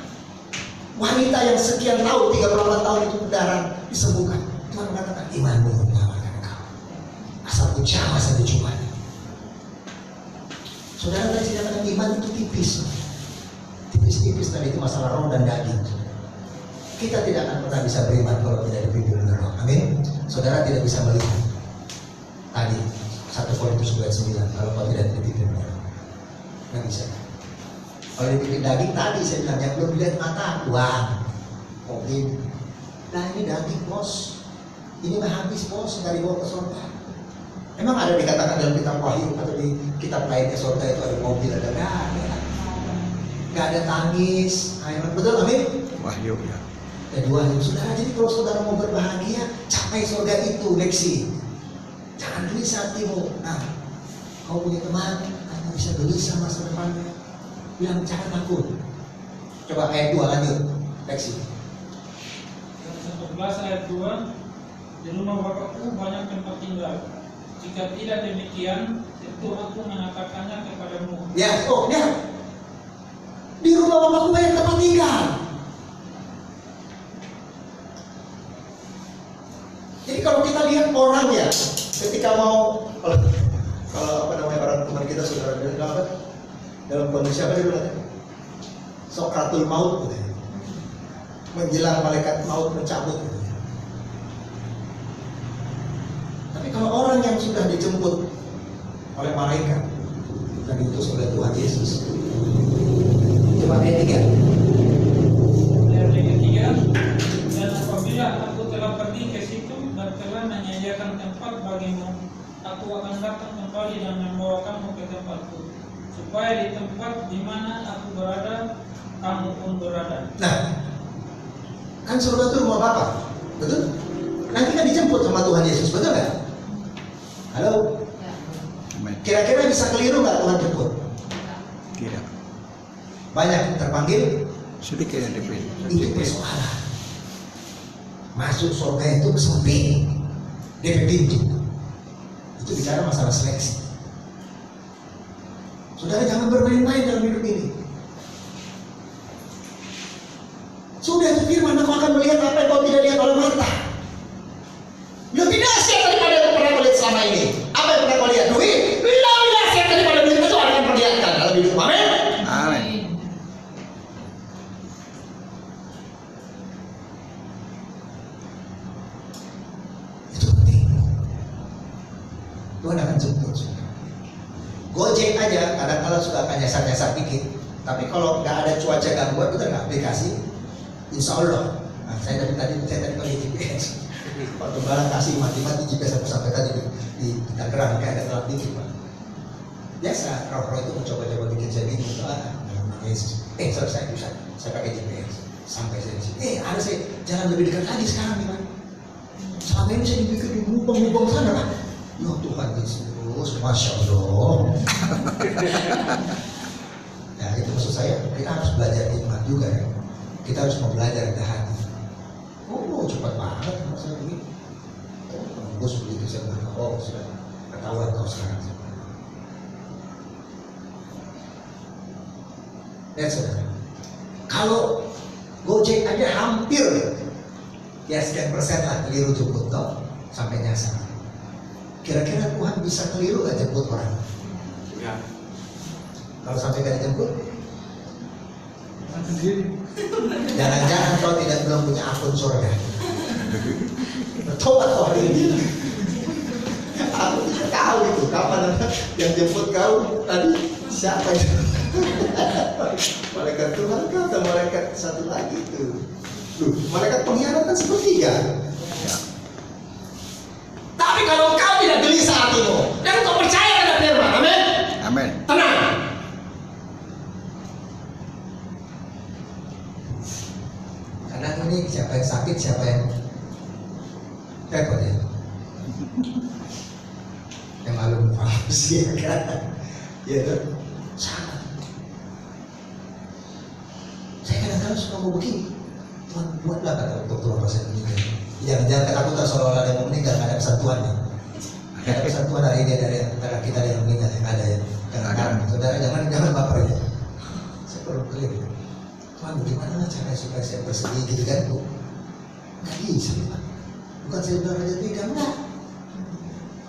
wanita yang sekian tahun, 38 tahun itu berdarah disembuhkan? Tuhan mengatakan imanmu menyelamatkan engkau. Asal ucapan saja cuma. Saudara tadi saya katakan iman itu tipis tadi itu masalah roh dan daging. Kita tidak akan pernah bisa beriman kalau tidak dipimpin oleh roh. Amin. Saudara tidak bisa melihat. Tadi 1 Korintus 9 kalau kau tidak dipimpin oleh roh, nggak bisa. Kalau dipimpin daging tadi saya bilang yang belum dilihat mata, uang, mobil. Nah ini daging bos. Ini mah habis bos, nggak dibawa ke surga. Emang ada dikatakan dalam kitab Wahyu atau di kitab lain ke surga itu ada mobil, ada nggak ada tangis, betul amin? Wahyu ya. Jadi wahyu saudara, jadi kalau saudara mau berbahagia, capai surga itu, Lexi. Jangan gelisah hatimu. Nah, kau punya teman, kamu bisa gelisah masa depannya. Bilang jangan takut. Coba ayat 2 lanjut, Lexi. 11 ayat 2, di rumah Bapakku banyak tempat tinggal. Jika tidak demikian, tentu aku mengatakannya kepadamu. Ya, di rumah Bapakku banyak tempat tinggal. Jadi kalau kita lihat orang ya, ketika mau kalau orang teman kita saudara bilang apa? Dalam kondisi apa dia bilang? Sokratul maut gitu ya. Menjelang malaikat maut mencabut gitu ya. Tapi Tapi kalau orang yang sudah dijemput oleh malaikat dan diutus oleh Tuhan Yesus, coba ayat 3. Ayat yang ketiga, dan apabila aku telah pergi ke situ dan telah menyediakan tempat bagimu, aku akan datang kembali dan membawa kamu ke tempatku, supaya di tempat di mana aku berada, kamu pun berada. Nah, kan surga itu rumah Bapa, betul? Nanti kan dijemput sama Tuhan Yesus, betul nggak? Halo? Ya. Amin. Kira-kira bisa keliru nggak Tuhan jemput? Tidak. Banyak terpanggil, Sedikit yang dipilih. itu persoalan. Masuk surga itu sepi, DP pintu. Itu bicara masalah seleksi. Saudara jangan bermain-main dalam hidup ini. Sudah itu firman, aku akan melihat apa yang kau tidak lihat oleh mata. Lebih dahsyat daripada yang pernah kau lihat selama ini. Apa yang pernah kau lihat? Duit. Lebih dahsyat daripada duit itu akan perlihatkan dalam hidup. Amin. Amin. Itu penting. Tuhan akan jemput. Gojek aja kadang-kadang suka akan nyasar-nyasar dikit. Tapi kalau nggak ada cuaca gangguan, kita nggak aplikasi. Insya Allah. Nah, saya tadi pakai GPS. Pak Gembala kasih mati-mati GPS aku sampai tadi di Tangerang kayak ada telat dikit Pak. Biasa roh-roh itu mencoba-coba bikin saya bingung. Yesus. Selesai bisa. Saya pakai GPS sampai saya di sini. Ada saya jalan lebih dekat lagi sekarang nih Pak. Selama ini saya dipikir di lubang-lubang sana Pak. Ya Tuhan Yesus, Masya Allah. Ya itu maksud saya, kita harus belajar iman juga ya. Kita harus mau belajar dari hati. Oh cepat banget maksudnya begini. Bos begitu saya bilang, oh sudah ketahuan kau sekarang. Lihat saudara, kalau Gojek aja hampir ya sekian persen lah keliru jemput kau sampai nyasar. Kira-kira Tuhan bisa keliru gak jemput orang? Ya. Kalau sampai gak dijemput, Sendiri. jangan-jangan kau belum punya akun surga. Bertobat kau hari ini. Aku tidak tahu itu kapan yang jemput kau tadi siapa itu? Malaikat Tuhan kau atau malaikat satu lagi itu? Malaikat pengkhianatan sepertiga. Ya. Tapi kalau kau tidak gelisah hatimu dan kau percaya pada firman, amin. Amin. Tenang. Karena ini siapa yang sakit, siapa yang repot ya. Yang malu manusia kan, ya kan? Sama. Saya kadang-kadang suka mau begini. Tuhan buatlah kata untuk Tuhan pasien meninggal. Jangan ketakutan seolah-olah ada yang mau meninggal, nggak ada kesatuan ya. Nggak ada kesatuan hari ini dari antara kita yang meninggal yang ada ya. Kadang-kadang saudara jangan baper ya. Saya perlu klik. Tuhan bagaimana cara supaya saya bersedih gitu kan Bu? Nggak bisa Pak. Bukan saya bilang raja tiga, enggak.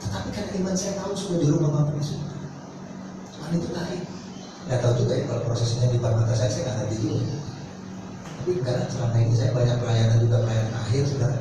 Tetapi karena iman saya tahu sudah di rumah Bapak Yesus. Tuhan itu lain. Nggak tahu juga ya kalau prosesnya di depan mata saya nggak ngerti juga. Tapi karena selama ini saya banyak pelayanan juga, pelayanan akhir sudah